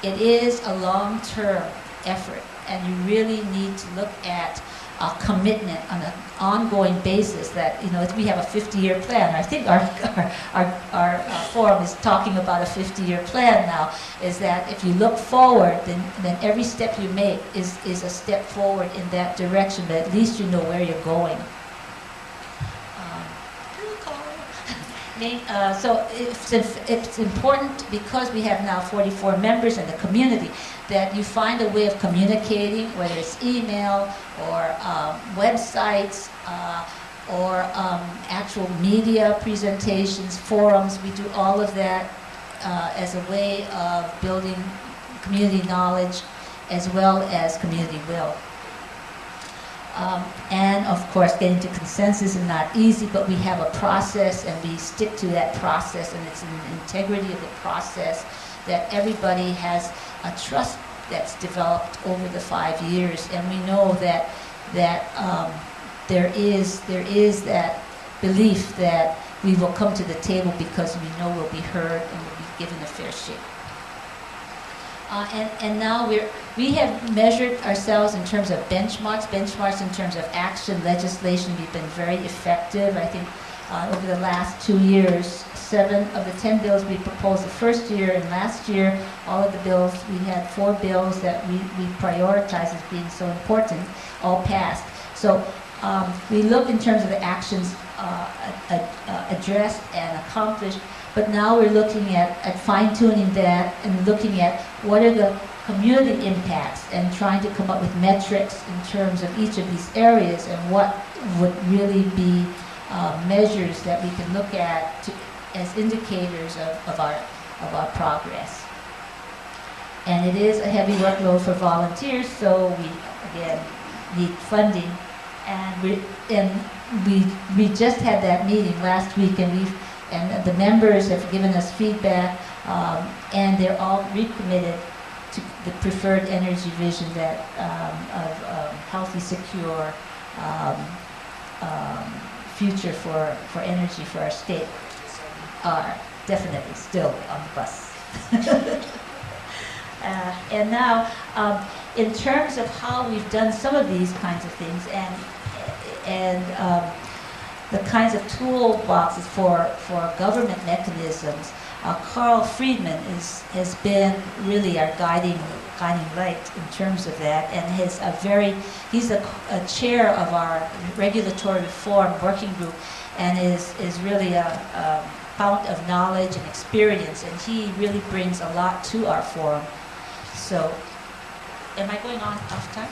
It is a long-term effort, and you really need to look at a commitment on an ongoing basis that, if we have a 50-year plan. I think our forum is talking about a 50-year plan now, is that if you look forward, then every step you make is a step forward in that direction, but at least you know where you're going. So it's important, because we have now 44 members in the community, that you find a way of communicating, whether it's email or websites or actual media presentations, forums. We do all of that as a way of building community knowledge as well as community will. And of course, getting to consensus is not easy, but we have a process, and we stick to that process, and it's an integrity of the process that everybody has a trust that's developed over the 5 years, and we know that there is that belief that we will come to the table because we know we'll be heard and we'll be given a fair shake. And now we have measured ourselves in terms of benchmarks in terms of action, legislation. We've been very effective. I think over the last 2 years, 7 of the 10 bills we proposed the first year, and last year, all of the bills, we had 4 bills that we prioritized as being so important, all passed. So we look in terms of the actions addressed and accomplished. But now we're looking at fine-tuning that and looking at what are the community impacts and trying to come up with metrics in terms of each of these areas and what would really be measures that we can look at as indicators of our progress. And it is a heavy workload for volunteers, so we, again, need funding. And we just had that meeting last week, and the members have given us feedback, and they're all recommitted to the preferred energy vision that of healthy, secure future for energy for our state. Are definitely still on the bus. And now, in terms of how we've done some of these kinds of things, and the kinds of toolboxes for government mechanisms, Carl Friedman has been really our guiding light in terms of that, and he's a chair of our regulatory reform working group, and is really a fount of knowledge and experience, and he really brings a lot to our forum. So, am I going on off time?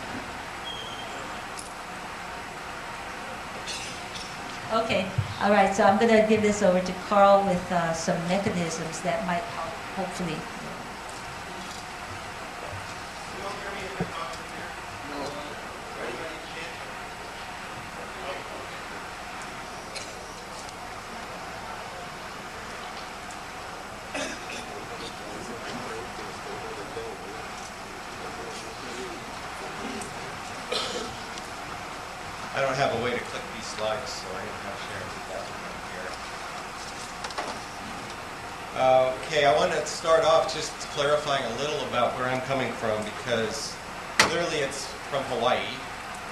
Okay, all right, so I'm going to give this over to Carl with some mechanisms that might help, hopefully. I don't have a way to click these slides, so I don't have sharing that here. Okay, I want to start off just clarifying a little about where I'm coming from, because clearly it's from Hawaii,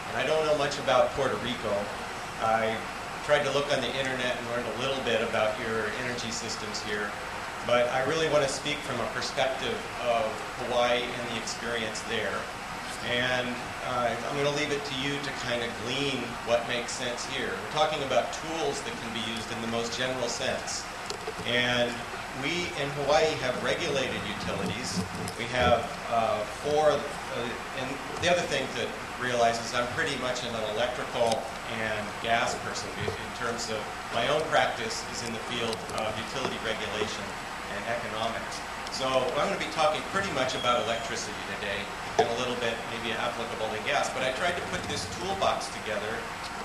and I don't know much about Puerto Rico. I tried to look on the internet and learn a little bit about your energy systems here, but I really want to speak from a perspective of Hawaii and the experience there. And I'm going to leave it to you to kind of glean what makes sense here. We're talking about tools that can be used in the most general sense. And we in Hawaii have regulated utilities. We have 4, and the other thing to realize is I'm pretty much an electrical and gas person in terms of my own practice is in the field of utility regulation and economics. So I'm going to be talking pretty much about electricity today. and a little bit maybe applicable to gas. But I tried to put this toolbox together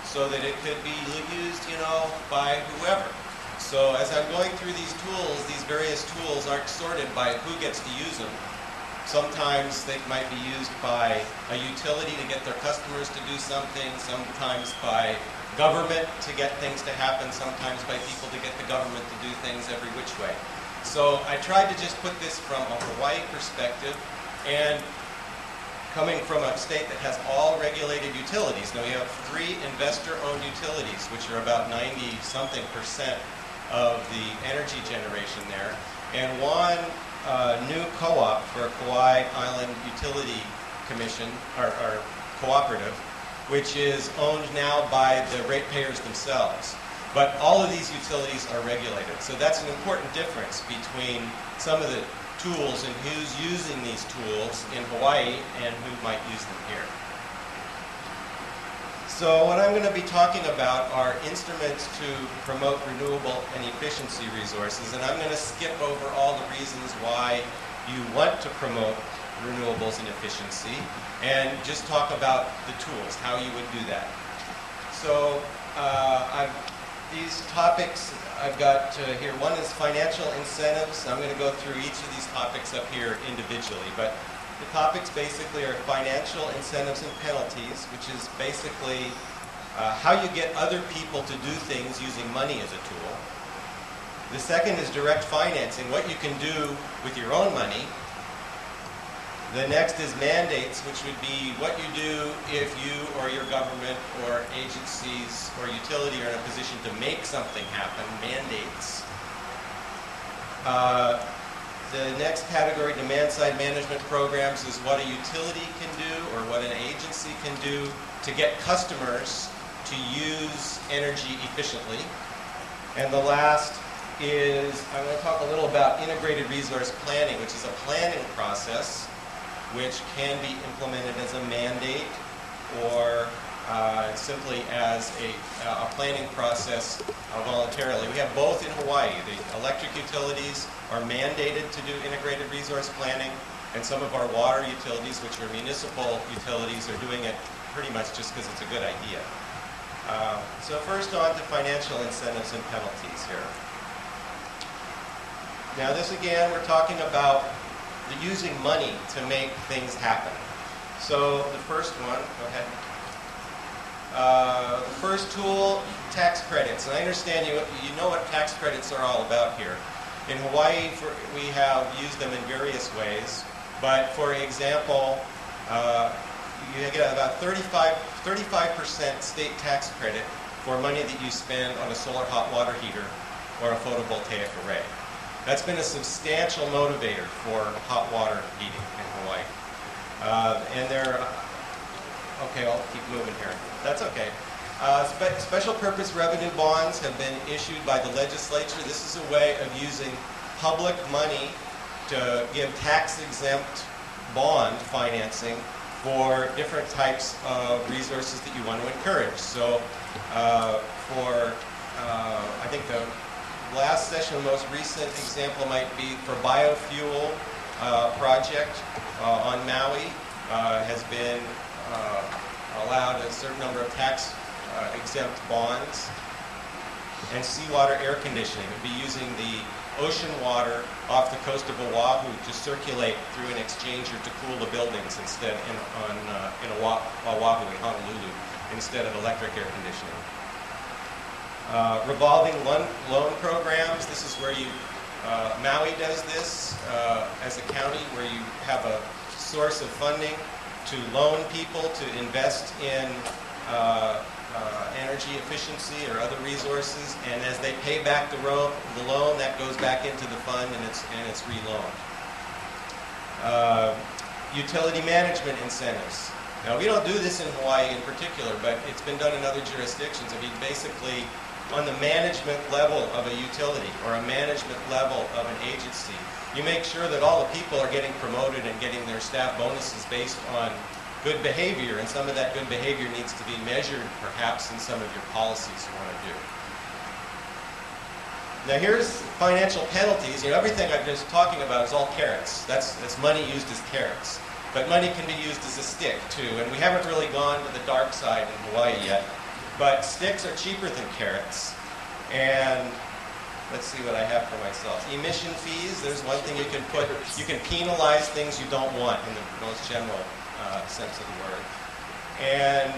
so that it could be used, by whoever. So as I'm going through these tools, these various tools aren't sorted by who gets to use them. Sometimes they might be used by a utility to get their customers to do something, sometimes by government to get things to happen, sometimes by people to get the government to do things every which way. So I tried to just put this from a Hawaii perspective, and coming from a state that has all regulated utilities. Now we have 3 investor-owned utilities, which are about 90-something% of the energy generation there, and one new co-op for Kauai Island Utility Commission, or cooperative, which is owned now by the ratepayers themselves. But all of these utilities are regulated. So that's an important difference between some of the tools and who's using these tools in Hawaii and who might use them here. So what I'm going to be talking about are instruments to promote renewable and efficiency resources, and I'm going to skip over all the reasons why you want to promote renewables and efficiency, and just talk about the tools, how you would do that. So these topics I've got here. One is financial incentives. I'm going to go through each of these topics up here individually, but the topics basically are financial incentives and penalties, which is basically how you get other people to do things using money as a tool. The second is direct financing, what you can do with your own money. The next is mandates, which would be what you do if you or your government or agencies or utility are in a position to make something happen, mandates. The next category, demand-side management programs, is what a utility can do or what an agency can do to get customers to use energy efficiently. And the last is, I'm going to talk a little about integrated resource planning, which is a planning process which can be implemented as a mandate or simply as a planning process voluntarily. We have both in Hawaii. The electric utilities are mandated to do integrated resource planning, and some of our water utilities, which are municipal utilities, are doing it pretty much just because it's a good idea. So first on to financial incentives and penalties here. Now this again, we're talking about using money to make things happen. So the first one, go ahead. The first tool, tax credits. And I understand you know what tax credits are all about here. In Hawaii, we have used them in various ways. But for example, you get about 35% state tax credit for money that you spend on a solar hot water heater or a photovoltaic array. That's been a substantial motivator for hot water heating in Hawaii. And okay, I'll keep moving here. That's okay. Special purpose revenue bonds have been issued by the legislature. This is a way of using public money to give tax-exempt bond financing for different types of resources that you want to encourage. So I think the last session, the most recent example might be for biofuel project on Maui has been allowed a certain number of tax exempt bonds. And seawater air conditioning would be using the ocean water off the coast of Oahu to circulate through an exchanger to cool the buildings instead in Oahu, in Honolulu, instead of electric air conditioning. Revolving loan programs. This is where Maui does this as a county, where you have a source of funding to loan people to invest in energy efficiency or other resources, and as they pay back the loan, that goes back into the fund and it's reloaned. Utility management incentives. Now we don't do this in Hawaii in particular, but it's been done in other jurisdictions. I mean, basically, on the management level of a utility or a management level of an agency, you make sure that all the people are getting promoted and getting their staff bonuses based on good behavior, and some of that good behavior needs to be measured perhaps in some of your policies you want to do. Now here's financial penalties. Everything I'm just talking about is all carrots. That's money used as carrots. But money can be used as a stick too, and we haven't really gone to the dark side in Hawaii yet. But sticks are cheaper than carrots. And let's see what I have for myself. Emission fees, there's one thing you can put. You can penalize things you don't want in the most general sense of the word. And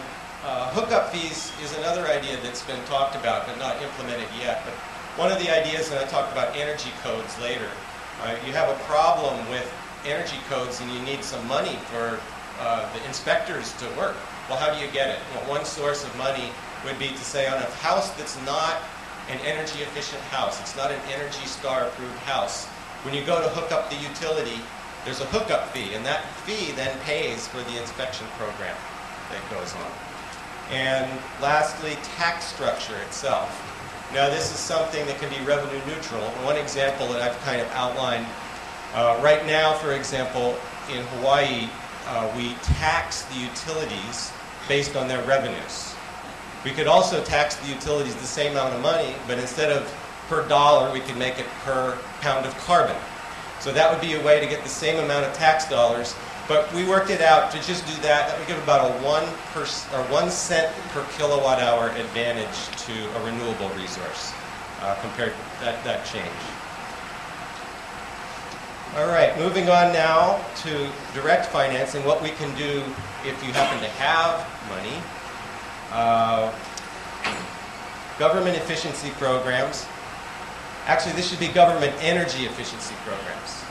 hookup fees is another idea that's been talked about but not implemented yet. But one of the ideas, and I talked about energy codes later, you have a problem with energy codes and you need some money for the inspectors to work. Well, how do you get it? Well, one source of money would be to say on a house that's not an energy efficient house, it's not an Energy Star approved house, when you go to hook up the utility, there's a hookup fee, and that fee then pays for the inspection program that goes on. And lastly, tax structure itself. Now this is something that can be revenue neutral. One example that I've kind of outlined, right now, for example, in Hawaii, we tax the utilities based on their revenues. We could also tax the utilities the same amount of money, but instead of per dollar, we could make it per pound of carbon. So that would be a way to get the same amount of tax dollars. But we worked it out to just do that. That would give about a 1 cent per kilowatt hour advantage to a renewable resource compared to that change. All right, moving on now to direct financing, what we can do if you happen to have money. Government efficiency programs. Actually, this should be government energy efficiency programs.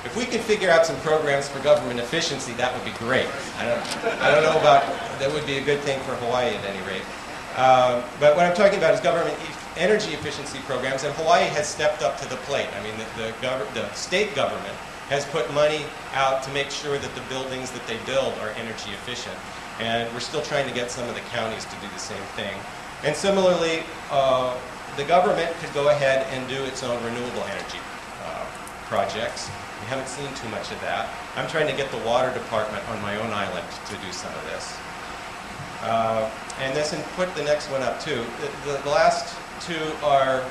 If we could figure out some programs for government efficiency, that would be great. I don't know about, that would be a good thing for Hawaii at any rate. But what I'm talking about is government energy efficiency programs, and Hawaii has stepped up to the plate. I mean, the state government has put money out to make sure that the buildings that they build are energy efficient. And we're still trying to get some of the counties to do the same thing. And similarly, the government could go ahead and do its own renewable energy projects. We haven't seen too much of that. I'm trying to get the water department on my own island to do some of this. And this, and put the next one up too. The last two are,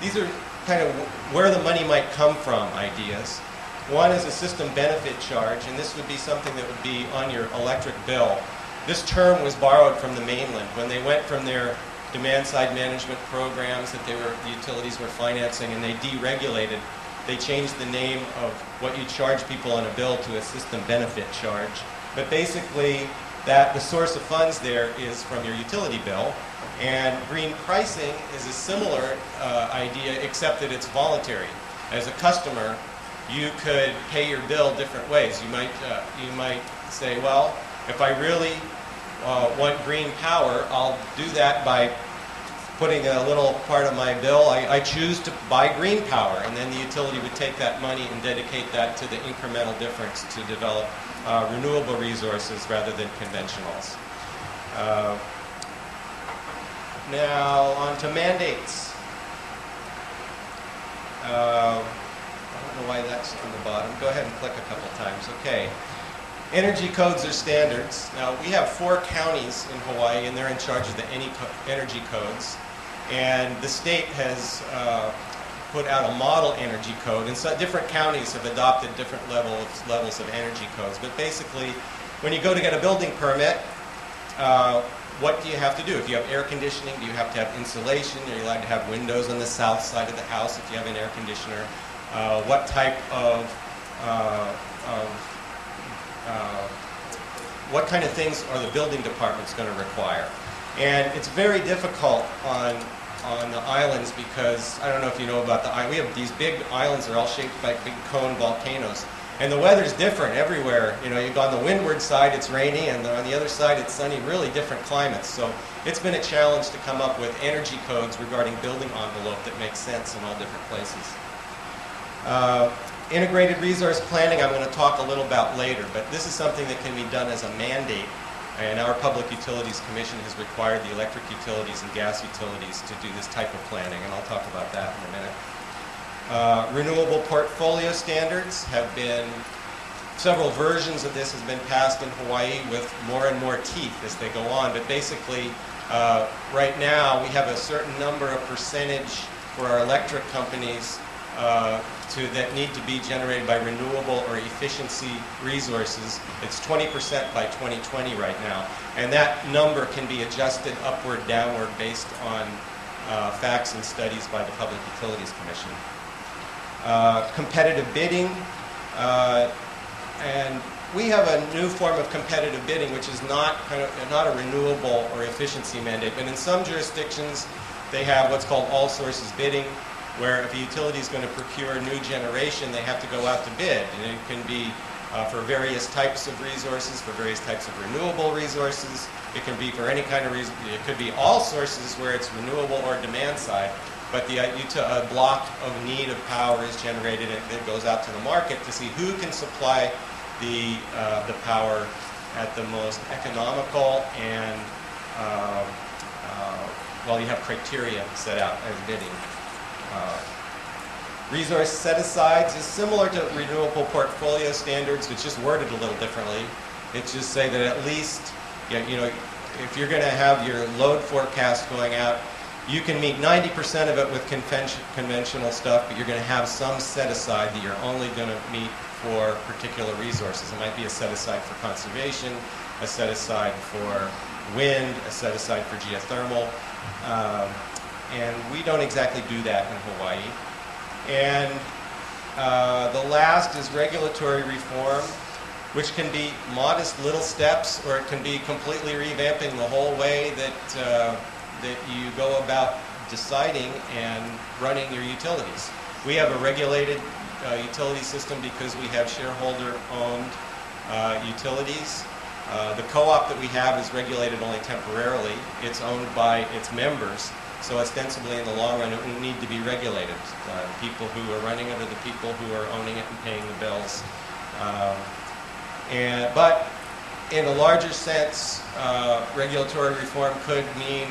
these are kind of where the money might come from ideas. One is a system benefit charge, and this would be something that would be on your electric bill. This term was borrowed from the mainland. When they went from their demand-side management programs that the utilities were financing and they deregulated, they changed the name of what you charge people on a bill to a system benefit charge. But basically, the source of funds there is from your utility bill. And green pricing is a similar idea, except that it's voluntary. As a customer, you could pay your bill different ways. You might say, well, if I really want green power, I'll do that by putting a little part of my bill. I choose to buy green power, and then the utility would take that money and dedicate that to the incremental difference to develop renewable resources rather than conventionals. Now on to mandates. I don't know why that's on the bottom. Go ahead and click a couple times. Okay. Energy codes or standards. Now, we have 4 counties in Hawaii, and they're in charge of the energy codes. And the state has put out a model energy code, and so different counties have adopted different levels of energy codes. But basically, when you go to get a building permit, what do you have to do? If you have air conditioning, do you have to have insulation? Are you allowed to have windows on the south side of the house if you have an air conditioner? What type of what kind of things are the building departments going to require? And it's very difficult on the islands because, I don't know if you know about the island, we have these big islands that are all shaped like big cone volcanoes. And the weather's different everywhere. You know, you go on the windward side, it's rainy, and on the other side, it's sunny, really different climates. So it's been a challenge to come up with energy codes regarding building envelope that make sense in all different places. Integrated resource planning, I'm going to talk a little about later, but this is something that can be done as a mandate. And our Public Utilities Commission has required the electric utilities and gas utilities to do this type of planning, and I'll talk about that in a minute. Renewable portfolio standards have been, several versions of this has been passed in Hawaii with more and more teeth as they go on, but basically right now we have a certain number of percentage for our electric companies that need to be generated by renewable or efficiency resources. It's 20% by 2020 right now. And that number can be adjusted upward, downward based on facts and studies by the Public Utilities Commission. Competitive bidding. And we have a new form of competitive bidding, which is not a renewable or efficiency mandate. But in some jurisdictions, they have what's called all sources bidding, where if a utility is going to procure new generation, they have to go out to bid. And it can be for various types of resources, for various types of renewable resources. It can be for any kind of reason. It could be all sources where it's renewable or demand side. But a block of need of power is generated and it goes out to the market to see who can supply the power at the most economical and, well, you have criteria set out as bidding. Resource set-asides is similar to renewable portfolio standards. It's just worded a little differently. It's just say that at least, you know, if you're going to have your load forecast going out, you can meet 90% of it with conventional stuff, but you're going to have some set-aside that you're only going to meet for particular resources. It might be a set-aside for conservation, a set-aside for wind, a set-aside for geothermal. And we don't exactly do that in Hawaii. And the last is regulatory reform, which can be modest little steps, or it can be completely revamping the whole way that you go about deciding and running your utilities. We have a regulated utility system because we have shareholder-owned utilities. The co-op that we have is regulated only temporarily. It's owned by its members. So ostensibly, in the long run, it wouldn't need to be regulated. People who are running it are the people who are owning it and paying the bills. But in a larger sense, regulatory reform could mean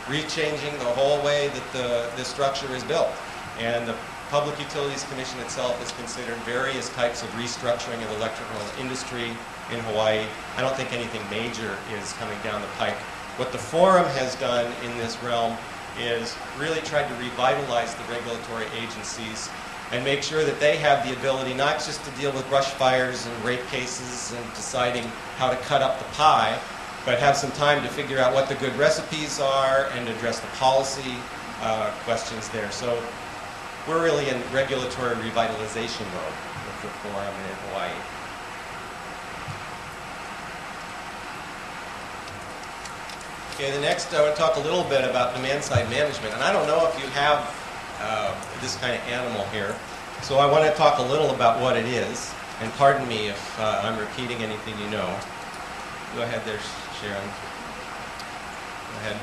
rechanging the whole way that the structure is built. And the Public Utilities Commission itself has considered various types of restructuring of the electrical industry in Hawaii. I don't think anything major is coming down the pike. What the forum has done in this realm is really tried to revitalize the regulatory agencies and make sure that they have the ability not just to deal with brush fires and rate cases and deciding how to cut up the pie, but have some time to figure out what the good recipes are and address the policy questions there. So we're really in regulatory revitalization mode with the forum in Hawaii. Okay, the next I want to talk a little bit about demand-side management. And I don't know if you have this kind of animal here. So I want to talk a little about what it is. And pardon me if I'm repeating anything you know. Go ahead there, Sharon. Go ahead.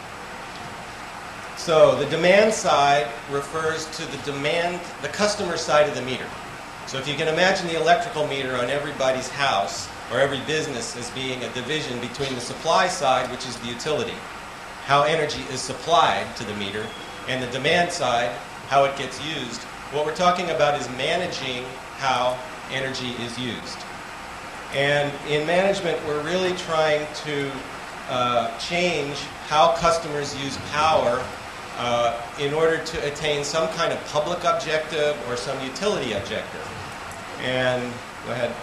So the demand side refers to the customer side of the meter. So if you can imagine the electrical meter on everybody's house or every business as being a division between the supply side, which is the utility, how energy is supplied to the meter, and the demand side, how it gets used. What we're talking about is managing how energy is used. And in management, we're really trying to change how customers use power in order to attain some kind of public objective or some utility objective. And go ahead.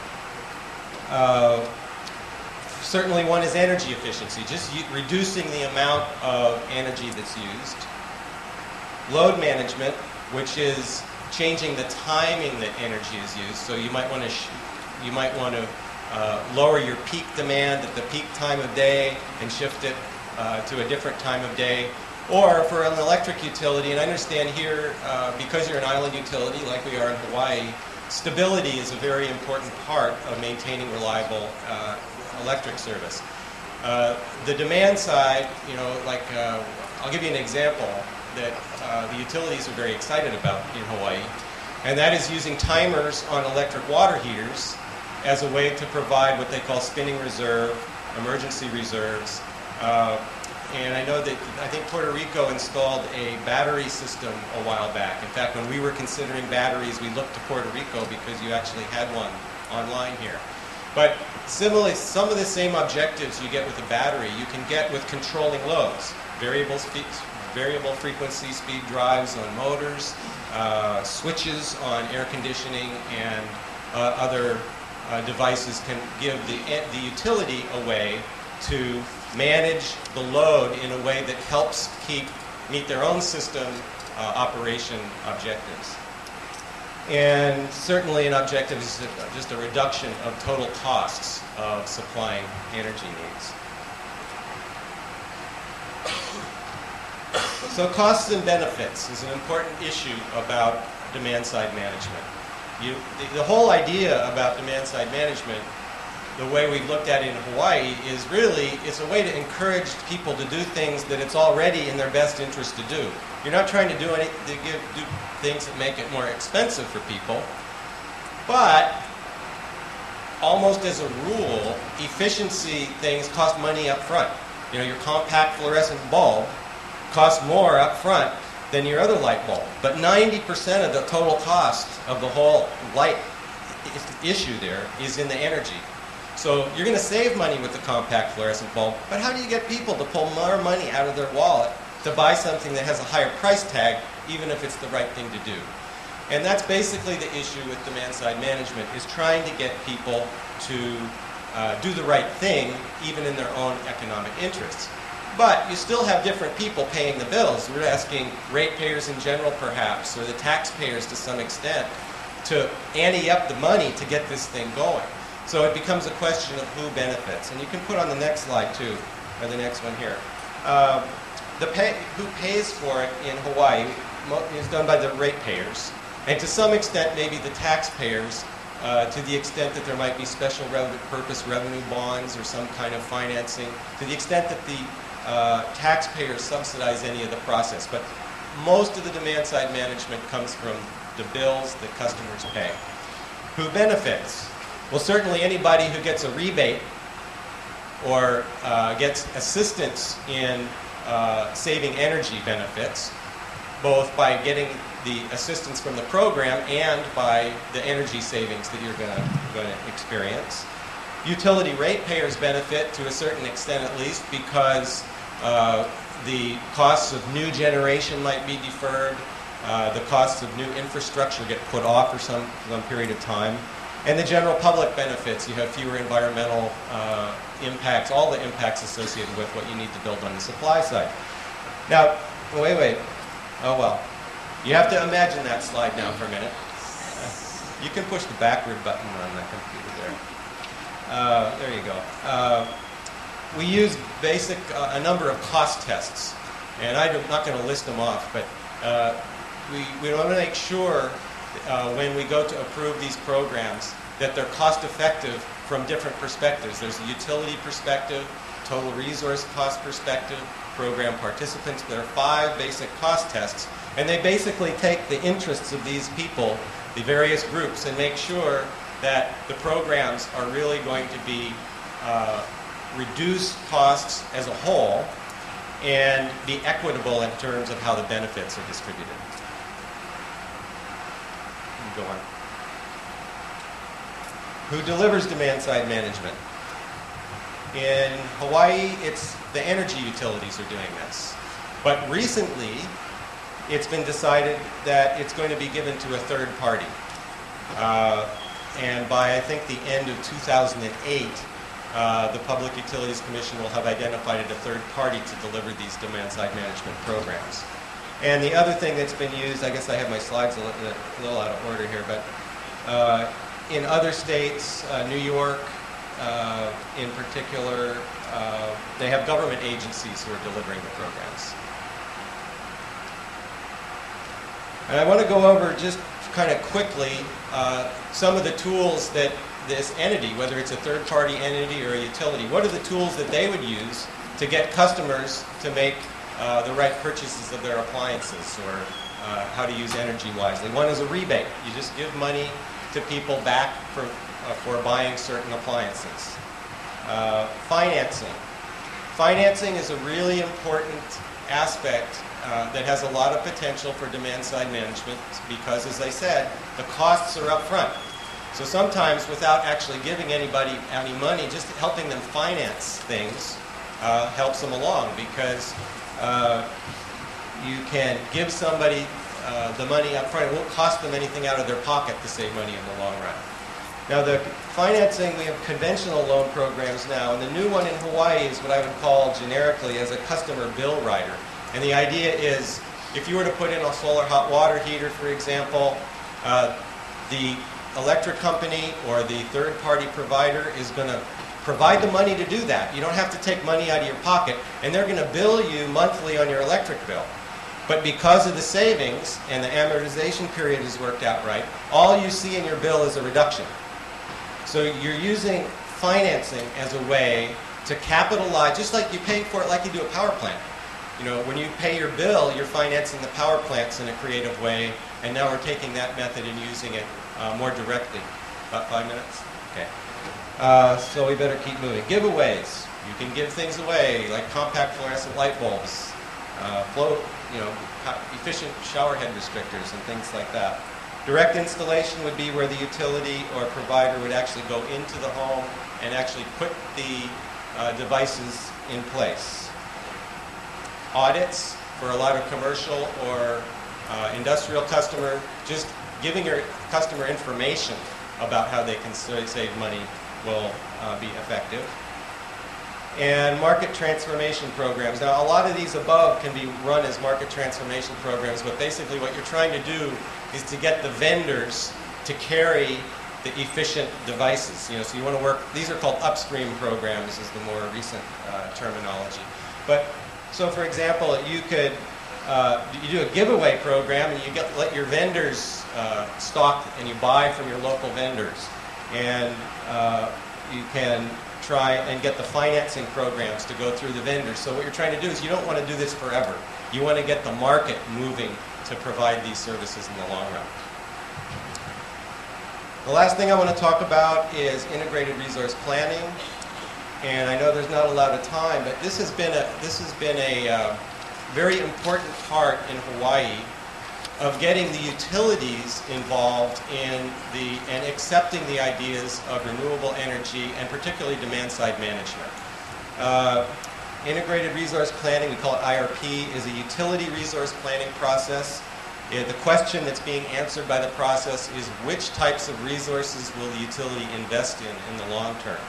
Certainly one is energy efficiency, just reducing the amount of energy that's used. Load management, which is changing the timing that energy is used. So you might want to lower your peak demand at the peak time of day and shift it to a different time of day. Or for an electric utility, and I understand here, because you're an island utility like we are in Hawaii, stability is a very important part of maintaining reliable electric service. The demand side, I'll give you an example that the utilities are very excited about in Hawaii, and that is using timers on electric water heaters as a way to provide what they call spinning reserve, emergency reserves. And I know that I think Puerto Rico installed a battery system a while back. In fact, when we were considering batteries, we looked to Puerto Rico because you actually had one online here. But similarly, some of the same objectives you get with a battery, you can get with controlling loads, variable variable frequency speed drives on motors, switches on air conditioning, and other devices can give the utility a way to manage the load in a way that helps meet their own system operation objectives. And certainly an objective is just a reduction of total costs of supplying energy needs. So costs and benefits is an important issue about demand-side management. The whole idea about demand-side management, the way we've looked at it in Hawaii, is really, it's a way to encourage people to do things that it's already in their best interest to do. You're not trying to do things that make it more expensive for people, but almost as a rule, efficiency things cost money up front. You know, your compact fluorescent bulb costs more up front than your other light bulb. But 90% of the total cost of the whole light issue there is in the energy. So you're going to save money with the compact fluorescent bulb, but how do you get people to pull more money out of their wallet to buy something that has a higher price tag, even if it's the right thing to do? And that's basically the issue with demand-side management, is trying to get people to do the right thing, even in their own economic interests. But you still have different people paying the bills. We're asking ratepayers in general, perhaps, or the taxpayers to some extent, to ante up the money to get this thing going. So it becomes a question of who benefits. And you can put on the next slide, too, or the next one here. Who pays for it in Hawaii is done by the ratepayers. And to some extent, maybe the taxpayers, to the extent that there might be special purpose revenue bonds or some kind of financing, to the extent that the taxpayers subsidize any of the process. But most of the demand-side management comes from the bills that customers pay. Who benefits? Well, certainly anybody who gets a rebate or gets assistance in saving energy benefits, both by getting the assistance from the program and by the energy savings that you're going to experience. Utility ratepayers benefit to a certain extent at least, because the costs of new generation might be deferred, the costs of new infrastructure get put off for some period of time, and the general public benefits. You have fewer environmental impacts, all the impacts associated with what you need to build on the supply side. Now, wait. Oh well. You have to imagine that slide now for a minute. You can push the backward button on that computer there. There you go. We use a number of cost tests, and I'm not going to list them off, but we want to make sure when we go to approve these programs that they're cost effective from different perspectives. There's a utility perspective, total resource cost perspective, program participants. There are 5 basic cost tests, and they basically take the interests of these people, the various groups, and make sure that the programs are really going to be reduce costs as a whole and be equitable in terms of how the benefits are distributed. Go on. Who delivers demand-side management? In Hawaii, it's the energy utilities are doing this. But recently, it's been decided that it's going to be given to a third party. And by, I think, the end of 2008, the Public Utilities Commission will have identified a third party to deliver these demand-side management programs. And the other thing that's been used, I guess I have my slides a little out of order here, but in other states, New York in particular, they have government agencies who are delivering the programs. And I want to go over just kind of quickly some of the tools that this entity, whether it's a third-party entity or a utility, what are the tools that they would use to get customers to make the right purchases of their appliances, or how to use energy wisely. One is a rebate. You just give money to people back for buying certain appliances. Financing. Financing is a really important aspect that has a lot of potential for demand-side management because, as I said, the costs are up front. So sometimes without actually giving anybody any money, just helping them finance things helps them along, because you can give somebody the money up front. It won't cost them anything out of their pocket to save money in the long run. Now the financing, we have conventional loan programs now, and the new one in Hawaii is what I would call generically as a customer bill rider. And the idea is, if you were to put in a solar hot water heater, for example, the electric company or the third-party provider is going to provide the money to do that. You don't have to take money out of your pocket, and they're going to bill you monthly on your electric bill. But because of the savings and the amortization period is worked out right, all you see in your bill is a reduction. So you're using financing as a way to capitalize, just like you pay for it like you do a power plant. You know, when you pay your bill, you're financing the power plants in a creative way, and now we're taking that method and using it more directly. About 5 minutes? Okay. So we better keep moving. Giveaways. You can give things away, like compact fluorescent light bulbs, efficient shower head restrictors, and things like that. Direct installation would be where the utility or provider would actually go into the home and actually put the devices in place. Audits for a lot of commercial or industrial customer, just giving your customer information about how they can save money will be effective. And market transformation programs. Now, a lot of these above can be run as market transformation programs, but basically what you're trying to do is to get the vendors to carry the efficient devices. You know, so you want to work, these are called upstream programs is the more recent terminology. But, so for example, you could, you do a giveaway program and you let your vendors stock and you buy from your local vendors. And you can try and get the financing programs to go through the vendors. So what you're trying to do is you don't want to do this forever. You want to get the market moving to provide these services in the long run. The last thing I want to talk about is integrated resource planning. And I know there's not a lot of time, but this has been a very important part in Hawaii of getting the utilities involved in and accepting the ideas of renewable energy and particularly demand-side management. Integrated resource planning, we call it IRP, is a utility resource planning process. The question that's being answered by the process is which types of resources will the utility invest in the long term.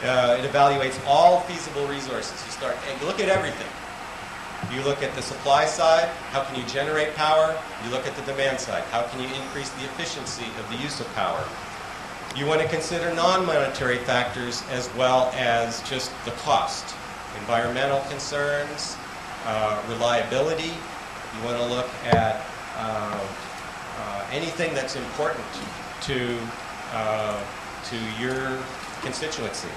It evaluates all feasible resources. You look at everything. You look at the supply side, how can you generate power? You look at the demand side, how can you increase the efficiency of the use of power? You want to consider non-monetary factors as well as just the cost. Environmental concerns, reliability. You want to look at anything that's important to your constituency.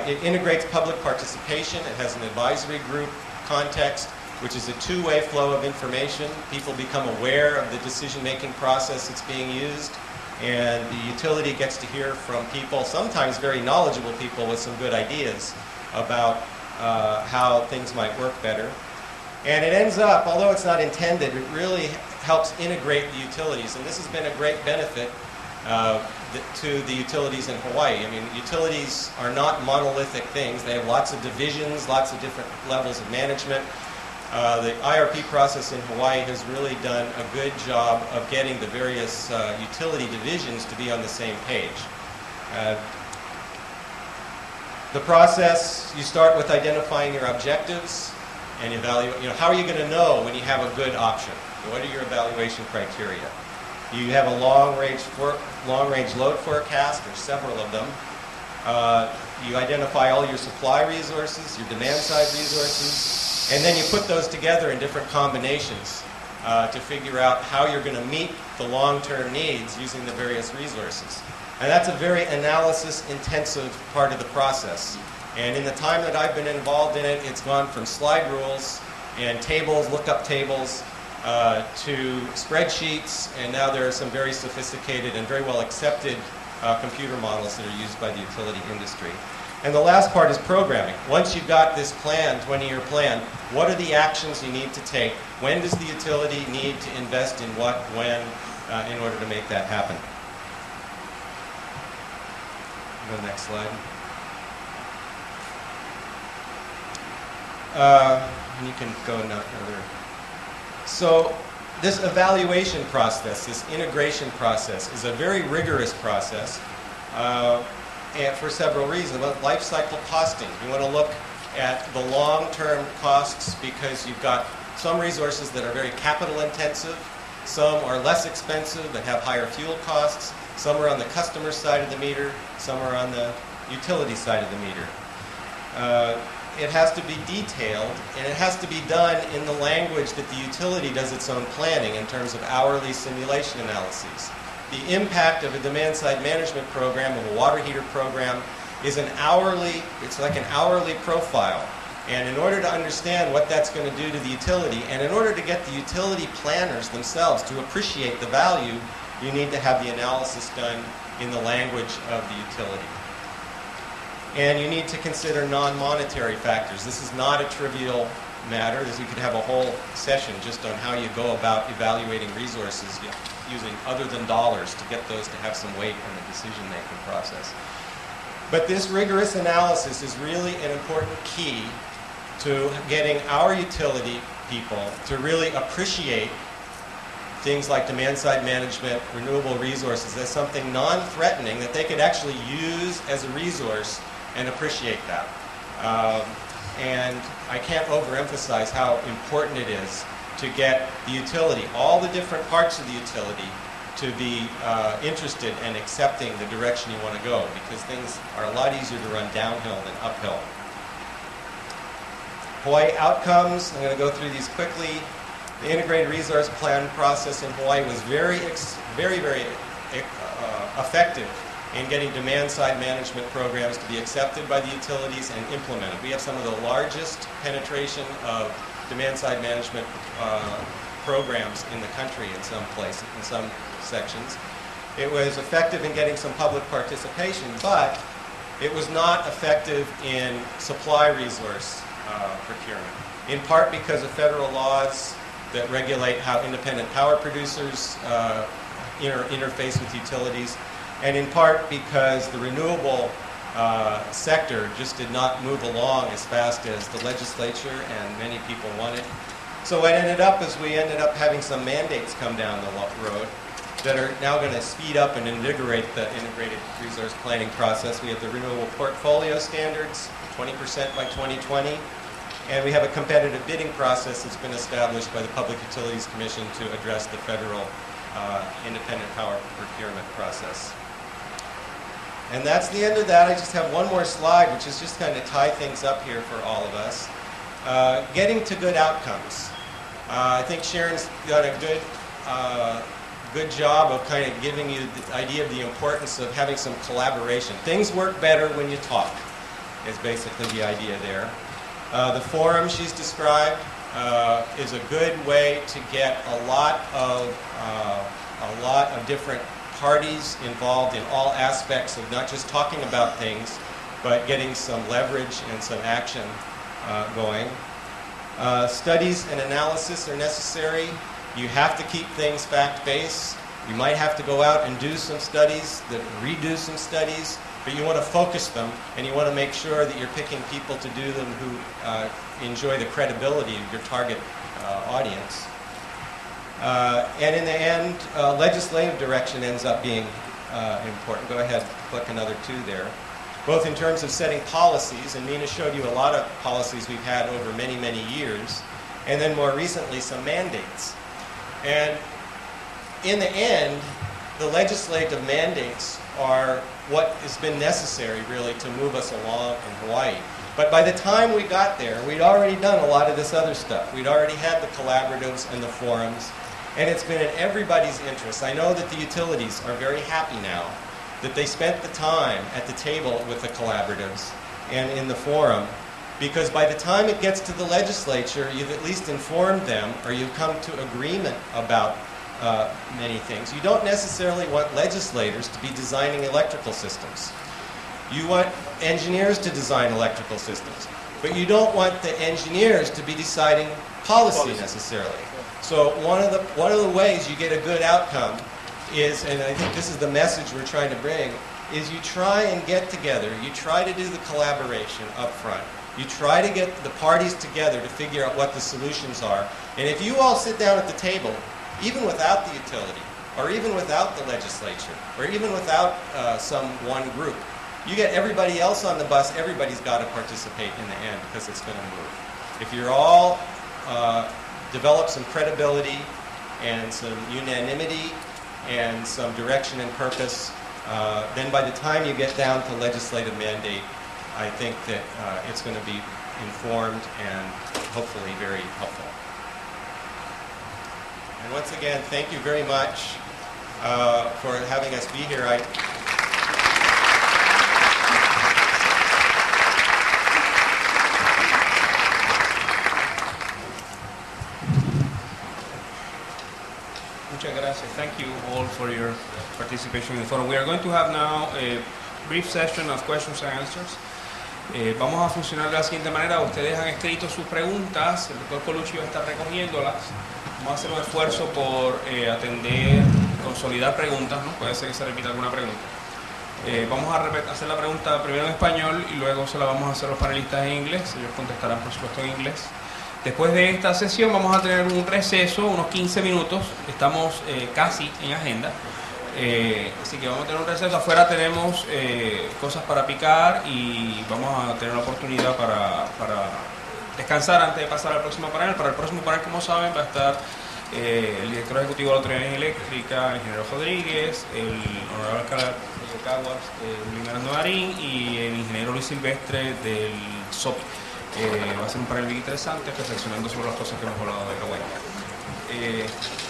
It integrates public participation. It has an advisory group context, which is a two-way flow of information. People become aware of the decision-making process that's being used, and the utility gets to hear from people, sometimes very knowledgeable people with some good ideas about how things might work better. And it ends up, although it's not intended, it really helps integrate the utilities, and this has been a great benefit to the utilities in Hawaii. I mean, utilities are not monolithic things. They have lots of divisions, lots of different levels of management. The IRP process in Hawaii has really done a good job of getting the various utility divisions to be on the same page. The process, you start with identifying your objectives and evaluate, how are you going to know when you have a good option? What are your evaluation criteria? You have a long-range load forecast, or several of them. You identify all your supply resources, your demand-side resources, and then you put those together in different combinations to figure out how you're going to meet the long-term needs using the various resources. And that's a very analysis-intensive part of the process. And in the time that I've been involved in it, it's gone from slide rules and tables, lookup tables, to spreadsheets, and now there are some very sophisticated and very well accepted computer models that are used by the utility industry. And the last part is programming. Once you've got this plan, 20-year plan, what are the actions you need to take? When does the utility need to invest in what, when, in order to make that happen? Go to the next slide. And you can go another. So this evaluation process, this integration process, is a very rigorous process and for several reasons. Life cycle costing. You want to look at the long-term costs because you've got some resources that are very capital intensive, some are less expensive but have higher fuel costs, some are on the customer side of the meter, some are on the utility side of the meter. It has to be detailed, and it has to be done in the language that the utility does its own planning in terms of hourly simulation analyses. The impact of a demand-side management program, of a water heater program, is it's like an hourly profile. And in order to understand what that's going to do to the utility, and in order to get the utility planners themselves to appreciate the value, you need to have the analysis done in the language of the utility. And you need to consider non-monetary factors. This is not a trivial matter. You could have a whole session just on how you go about evaluating resources using other than dollars to get those to have some weight in the decision-making process. But this rigorous analysis is really an important key to getting our utility people to really appreciate things like demand-side management, renewable resources as something non-threatening that they could actually use as a resource and appreciate that. And I can't overemphasize how important it is to get the utility, all the different parts of the utility, to be interested and accepting the direction you want to go, because things are a lot easier to run downhill than uphill. Hawaii outcomes, I'm going to go through these quickly. The integrated resource plan process in Hawaii was very effective in getting demand-side management programs to be accepted by the utilities and implemented. We have some of the largest penetration of demand-side management programs in the country in some places, in some sections. It was effective in getting some public participation, but it was not effective in supply resource procurement, in part because of federal laws that regulate how independent power producers interface with utilities, and in part because the renewable sector just did not move along as fast as the legislature and many people wanted. So what ended up is we ended up having some mandates come down the road that are now going to speed up and invigorate the integrated resource planning process. We have the renewable portfolio standards, 20% by 2020, and we have a competitive bidding process that's been established by the Public Utilities Commission to address the federal independent power procurement process. And that's the end of that. I just have one more slide, which is just kind of tie things up here for all of us. Getting to good outcomes. I think Sharon's done a good job of kind of giving you the idea of the importance of having some collaboration. Things work better when you talk, is basically the idea there. The forum she's described is a good way to get a lot of different parties involved in all aspects of not just talking about things, but getting some leverage and some action going. Studies and analysis are necessary. You have to keep things fact-based. You might have to go out and do some studies, redo some studies, but you want to focus them, and you want to make sure that you're picking people to do them who enjoy the credibility of your target audience. And in the end, legislative direction ends up being important. Go ahead, click another 2 there. Both in terms of setting policies, and Mina showed you a lot of policies we've had over many, many years, and then more recently some mandates. And in the end, the legislative mandates are what has been necessary, really, to move us along in Hawaii. But by the time we got there, we'd already done a lot of this other stuff. We'd already had the collaboratives and the forums, and it's been in everybody's interest. I know that the utilities are very happy now that they spent the time at the table with the collaboratives and in the forum, because by the time it gets to the legislature, you've at least informed them, or you've come to agreement about many things. You don't necessarily want legislators to be designing electrical systems. You want engineers to design electrical systems, but you don't want the engineers to be deciding policy necessarily. So one of the ways you get a good outcome is, and I think this is the message we're trying to bring, is you try and get together, you try to do the collaboration up front. You try to get the parties together to figure out what the solutions are. And if you all sit down at the table, even without the utility, or even without the legislature, or even without some one group, you get everybody else on the bus, everybody's got to participate in the end because it's going to move. If you're all develop some credibility and some unanimity and some direction and purpose, then by the time you get down to legislative mandate, I think that it's going to be informed and hopefully very helpful. And once again, thank you very much for having us be here. Muchas gracias. Thank you all for your participation in the forum. We are going to have now a brief session of questions and answers. Vamos a funcionar de la siguiente manera. Ustedes han escrito sus preguntas, el doctor Colucci va a estar recogiéndolas. Vamos a hacer un esfuerzo por atender, consolidar preguntas, ¿no? Puede ser que se repita alguna pregunta. Vamos a hacer la pregunta primero en español y luego se la vamos a hacer a los panelistas en inglés. Ellos contestarán, por supuesto, en inglés. Después de esta sesión vamos a tener un receso, unos 15 minutos. Estamos casi en agenda. Así que vamos a tener un receso. Afuera tenemos cosas para picar y vamos a tener la oportunidad para descansar antes de pasar al próximo panel. Para el próximo panel, como saben, va a estar el director ejecutivo de la Autoridad de Energía Eléctrica, el ingeniero Rodríguez, el honorable alcalde de Caguas, Luis Miranda Marín, y el ingeniero Luis Silvestre del SOPI. Va a ser un panel bien interesante, reflexionando sobre las cosas que hemos hablado de Hawái.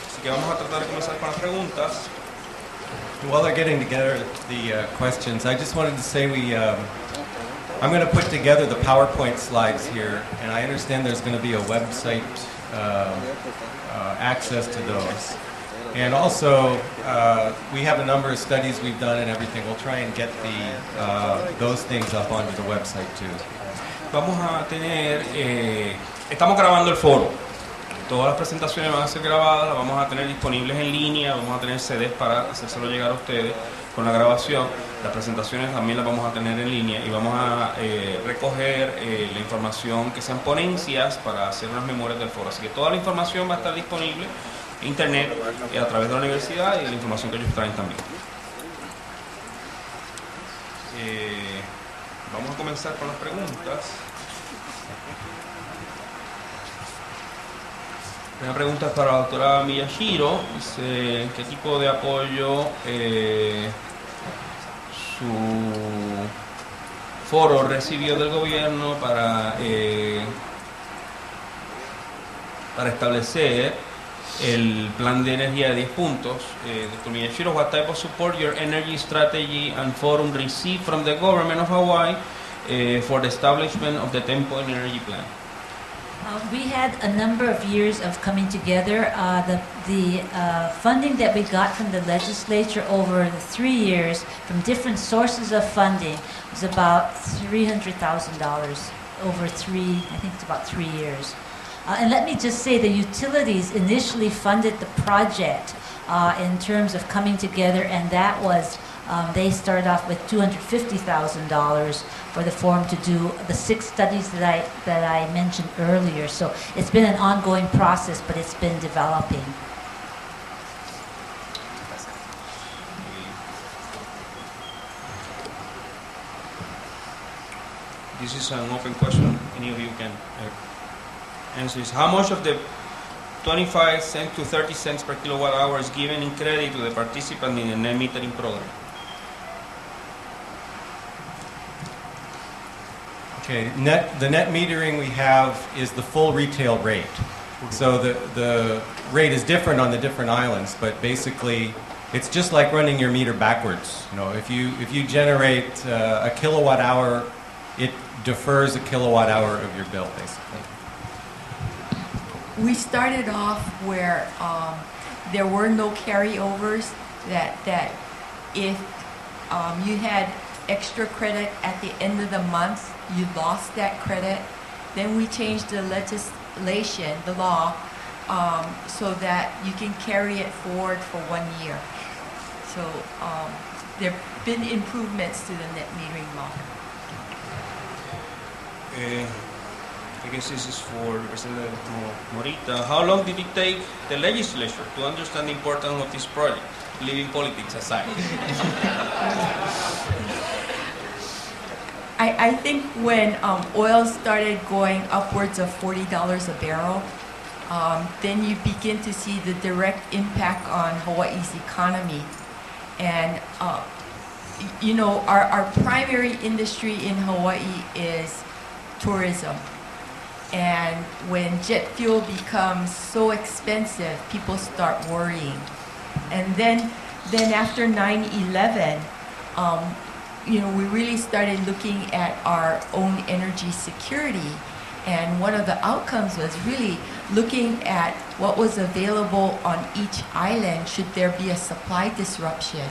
Así que vamos a tratar de comenzar con las preguntas. While they're getting together the questions, I just wanted to say I'm going to put together the PowerPoint slides here, and I understand there's going to be a website access to those. And also, we have a number of studies we've done and everything. We'll try and get those things up onto the website too. Vamos a tener, estamos grabando el foro. Todas las presentaciones van a ser grabadas, las vamos a tener disponibles en línea, vamos a tener CDs para hacérselo llegar a ustedes con la grabación. Las presentaciones también las vamos a tener en línea y vamos a recoger la información que sean ponencias para hacer unas memorias del foro. Así que toda la información va a estar disponible en internet a través de la universidad y la información que ellos traen también. Vamos a comenzar con las preguntas. Una pregunta es para la doctora Miyashiro. Dice, ¿qué tipo de apoyo su foro recibió del gobierno para establecer el plan de energía de 10 puntos? Dr. Miyashiro, what type of support your energy strategy and forum received from the government of Hawaii for the establishment of the 10-point energy plan? We had a number of years of coming together. The funding that we got from the legislature over the 3 years from different sources of funding was about $300,000 over I think it's about 3 years. And let me just say the utilities initially funded the project in terms of coming together, and that was, they started off with $250,000 for the forum to do the 6 studies that I mentioned earlier. So it's been an ongoing process, but it's been developing. This is an open question. Any of you can answer this. How much of the 25 cents to 30 cents per kilowatt hour is given in credit to the participant in the net metering program? Okay, the net metering we have is the full retail rate. So the rate is different on the different islands, but basically it's just like running your meter backwards. You know, if you generate a kilowatt hour, it defers a kilowatt hour of your bill, basically. We started off where there were no carryovers, that if you had extra credit at the end of the month, you lost that credit. Then we changed the legislation, the law, so that you can carry it forward for 1 year. So there been improvements to the net metering law. I guess this is for Representative Morita. How long did it take the legislature to understand the importance of this project, leaving politics aside? I think when oil started going upwards of $40 a barrel, then you begin to see the direct impact on Hawaii's economy. And you know, our primary industry in Hawaii is tourism. And when jet fuel becomes so expensive, people start worrying. And then after 9/11, you know, we really started looking at our own energy security. And one of the outcomes was really looking at what was available on each island should there be a supply disruption.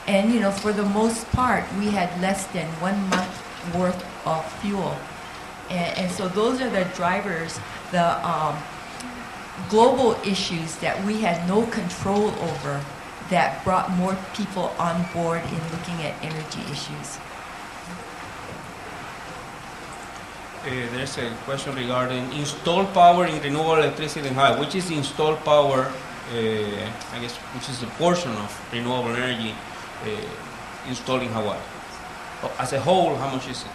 And, you know, for the most part, we had less than 1 month worth of fuel. And so those are the drivers, the global issues that we had no control over that brought more people on board in looking at energy issues. There's a question regarding installed power in renewable electricity in Hawaii. Which is the installed power, I guess, which is the portion of renewable energy installed in Hawaii? As a whole, how much is it?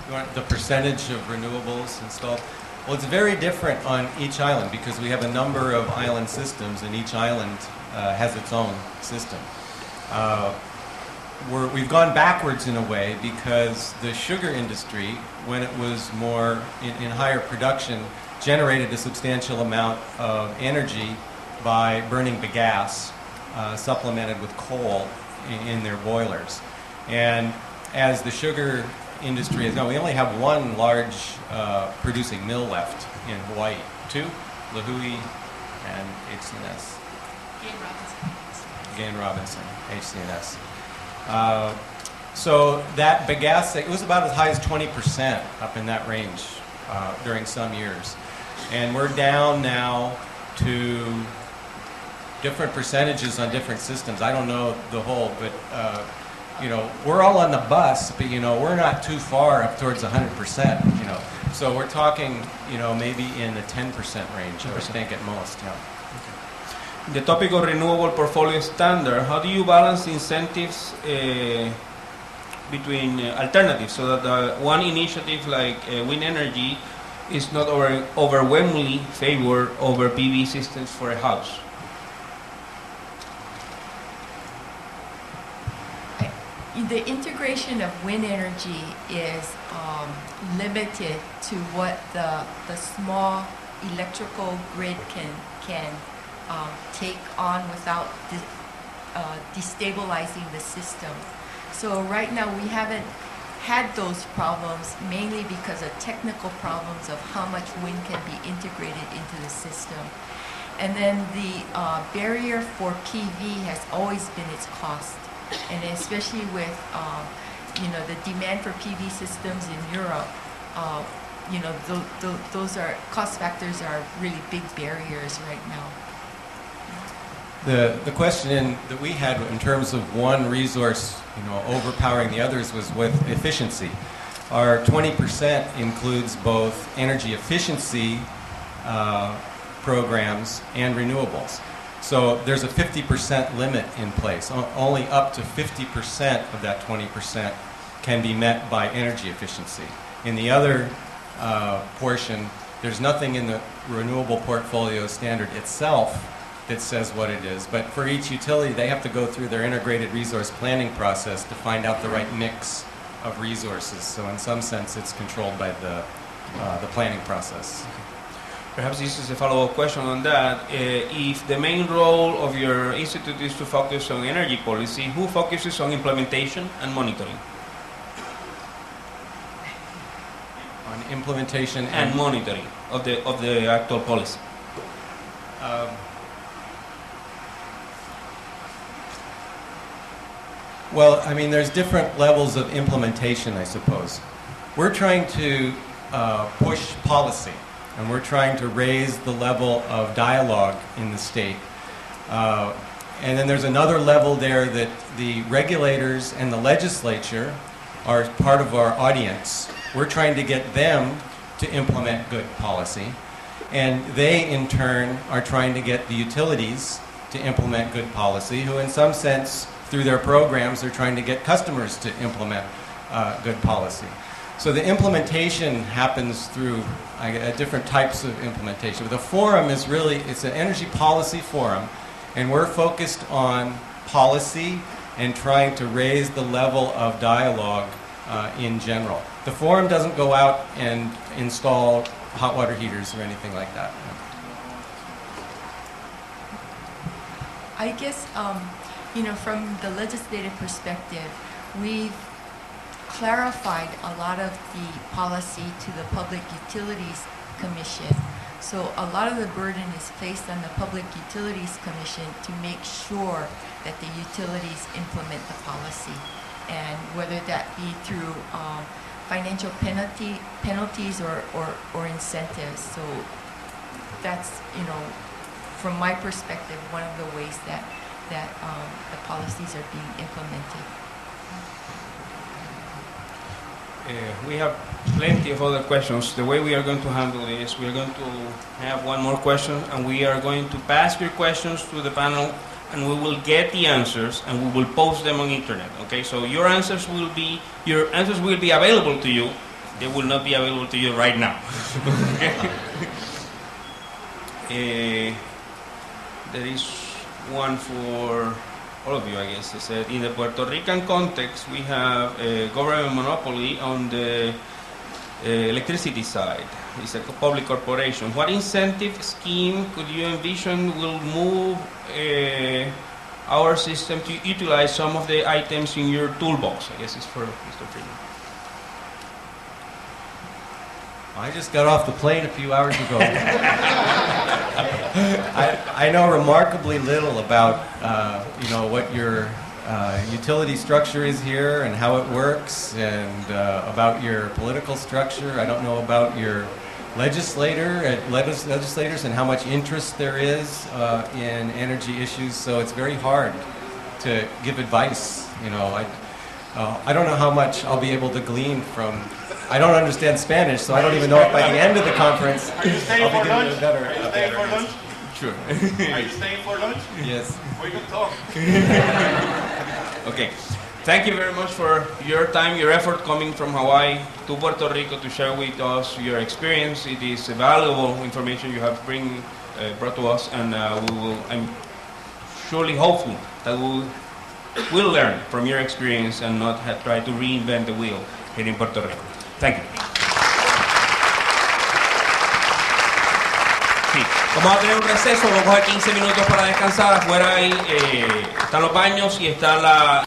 You want the percentage of renewables installed? Well, it's very different on each island because we have a number of island systems and each island has its own system. We've gone backwards in a way because the sugar industry, when it was more in higher production, generated a substantial amount of energy by burning bagasse, supplemented with coal in their boilers. And as the sugar industry is now, we only have one large producing mill left in Hawaii. Two, Lahui and HCNS. Gain Robinson, HCNS. So that bagasse, it was about as high as 20% up in that range during some years. And we're down now to different percentages on different systems. I don't know the whole, but you know, we're all on the bus, but you know, we're not too far up towards 100%, you know. So we're talking, you know, maybe in the 10% range, I would think at most, yeah. The topic of renewable portfolio standard, how do you balance incentives between alternatives so that one initiative like wind energy is not overwhelmingly favored over PV systems for a house? The integration of wind energy is limited to what the small electrical grid can take on without destabilizing the system. So right now we haven't had those problems mainly because of technical problems of how much wind can be integrated into the system. And then the barrier for PV has always been its cost. And especially with, you know, the demand for PV systems in Europe, you know, those are cost factors are really big barriers right now. The question that we had in terms of one resource, you know, overpowering the others was with efficiency. Our 20% includes both energy efficiency programs and renewables. So there's a 50% limit in place. Only up to 50% of that 20% can be met by energy efficiency. In the other portion, there's nothing in the renewable portfolio standard itself that says what it is. But for each utility, they have to go through their integrated resource planning process to find out the right mix of resources. So in some sense, it's controlled by the planning process. Perhaps this is a follow-up question on that. If the main role of your institute is to focus on energy policy, who focuses on implementation and monitoring? On implementation and monitoring of the actual policy. Well, I mean, there's different levels of implementation, I suppose. We're trying to push policy. And we're trying to raise the level of dialogue in the state. And then there's another level there that the regulators and the legislature are part of our audience. We're trying to get them to implement good policy. And they, in turn, are trying to get the utilities to implement good policy, who in some sense, through their programs, are trying to get customers to implement good policy. So the implementation happens through different types of implementation. The forum is really, it's an energy policy forum, and we're focused on policy and trying to raise the level of dialogue in general. The forum doesn't go out and install hot water heaters or anything like that. I guess, from the legislative perspective, we've clarified a lot of the policy to the Public Utilities Commission. So a lot of the burden is placed on the Public Utilities Commission to make sure that the utilities implement the policy. And whether that be through financial penalties or incentives. So that's, from my perspective, one of the ways that the policies are being implemented. We have plenty of other questions. The way we are going to handle this, we are going to have one more question, and we are going to pass your questions to the panel, and we will get the answers, and we will post them on internet. Okay, so your answers will be available to you. They will not be available to you right now. There is one for all of you, I guess. It said, in the Puerto Rican context, we have a government monopoly on the electricity side. It's a public corporation. What incentive scheme could you envision will move our system to utilize some of the items in your toolbox? I guess it's for Mr. Freeman. I just got off the plane a few hours ago. I know remarkably little about what your utility structure is here and how it works, and about your political structure. I don't know about your legislators and how much interest there is in energy issues. So it's very hard to give advice. I don't know how much I'll be able to glean from. I don't understand Spanish, so I don't even know if by the end of the conference Are you staying I'll for be giving lunch? a better. Are you staying for lunch? Sure. Are you staying for lunch? Yes. We can talk. Okay. Thank you very much for your time, your effort coming from Hawaii to Puerto Rico to share with us your experience. It is valuable information you have brought to us, and I'm surely hopeful that we'll learn from your experience and not try to reinvent the wheel here in Puerto Rico. Thank you. Sí, vamos a tener un receso, vamos a coger 15 minutos para descansar. Afuera están los baños y está la...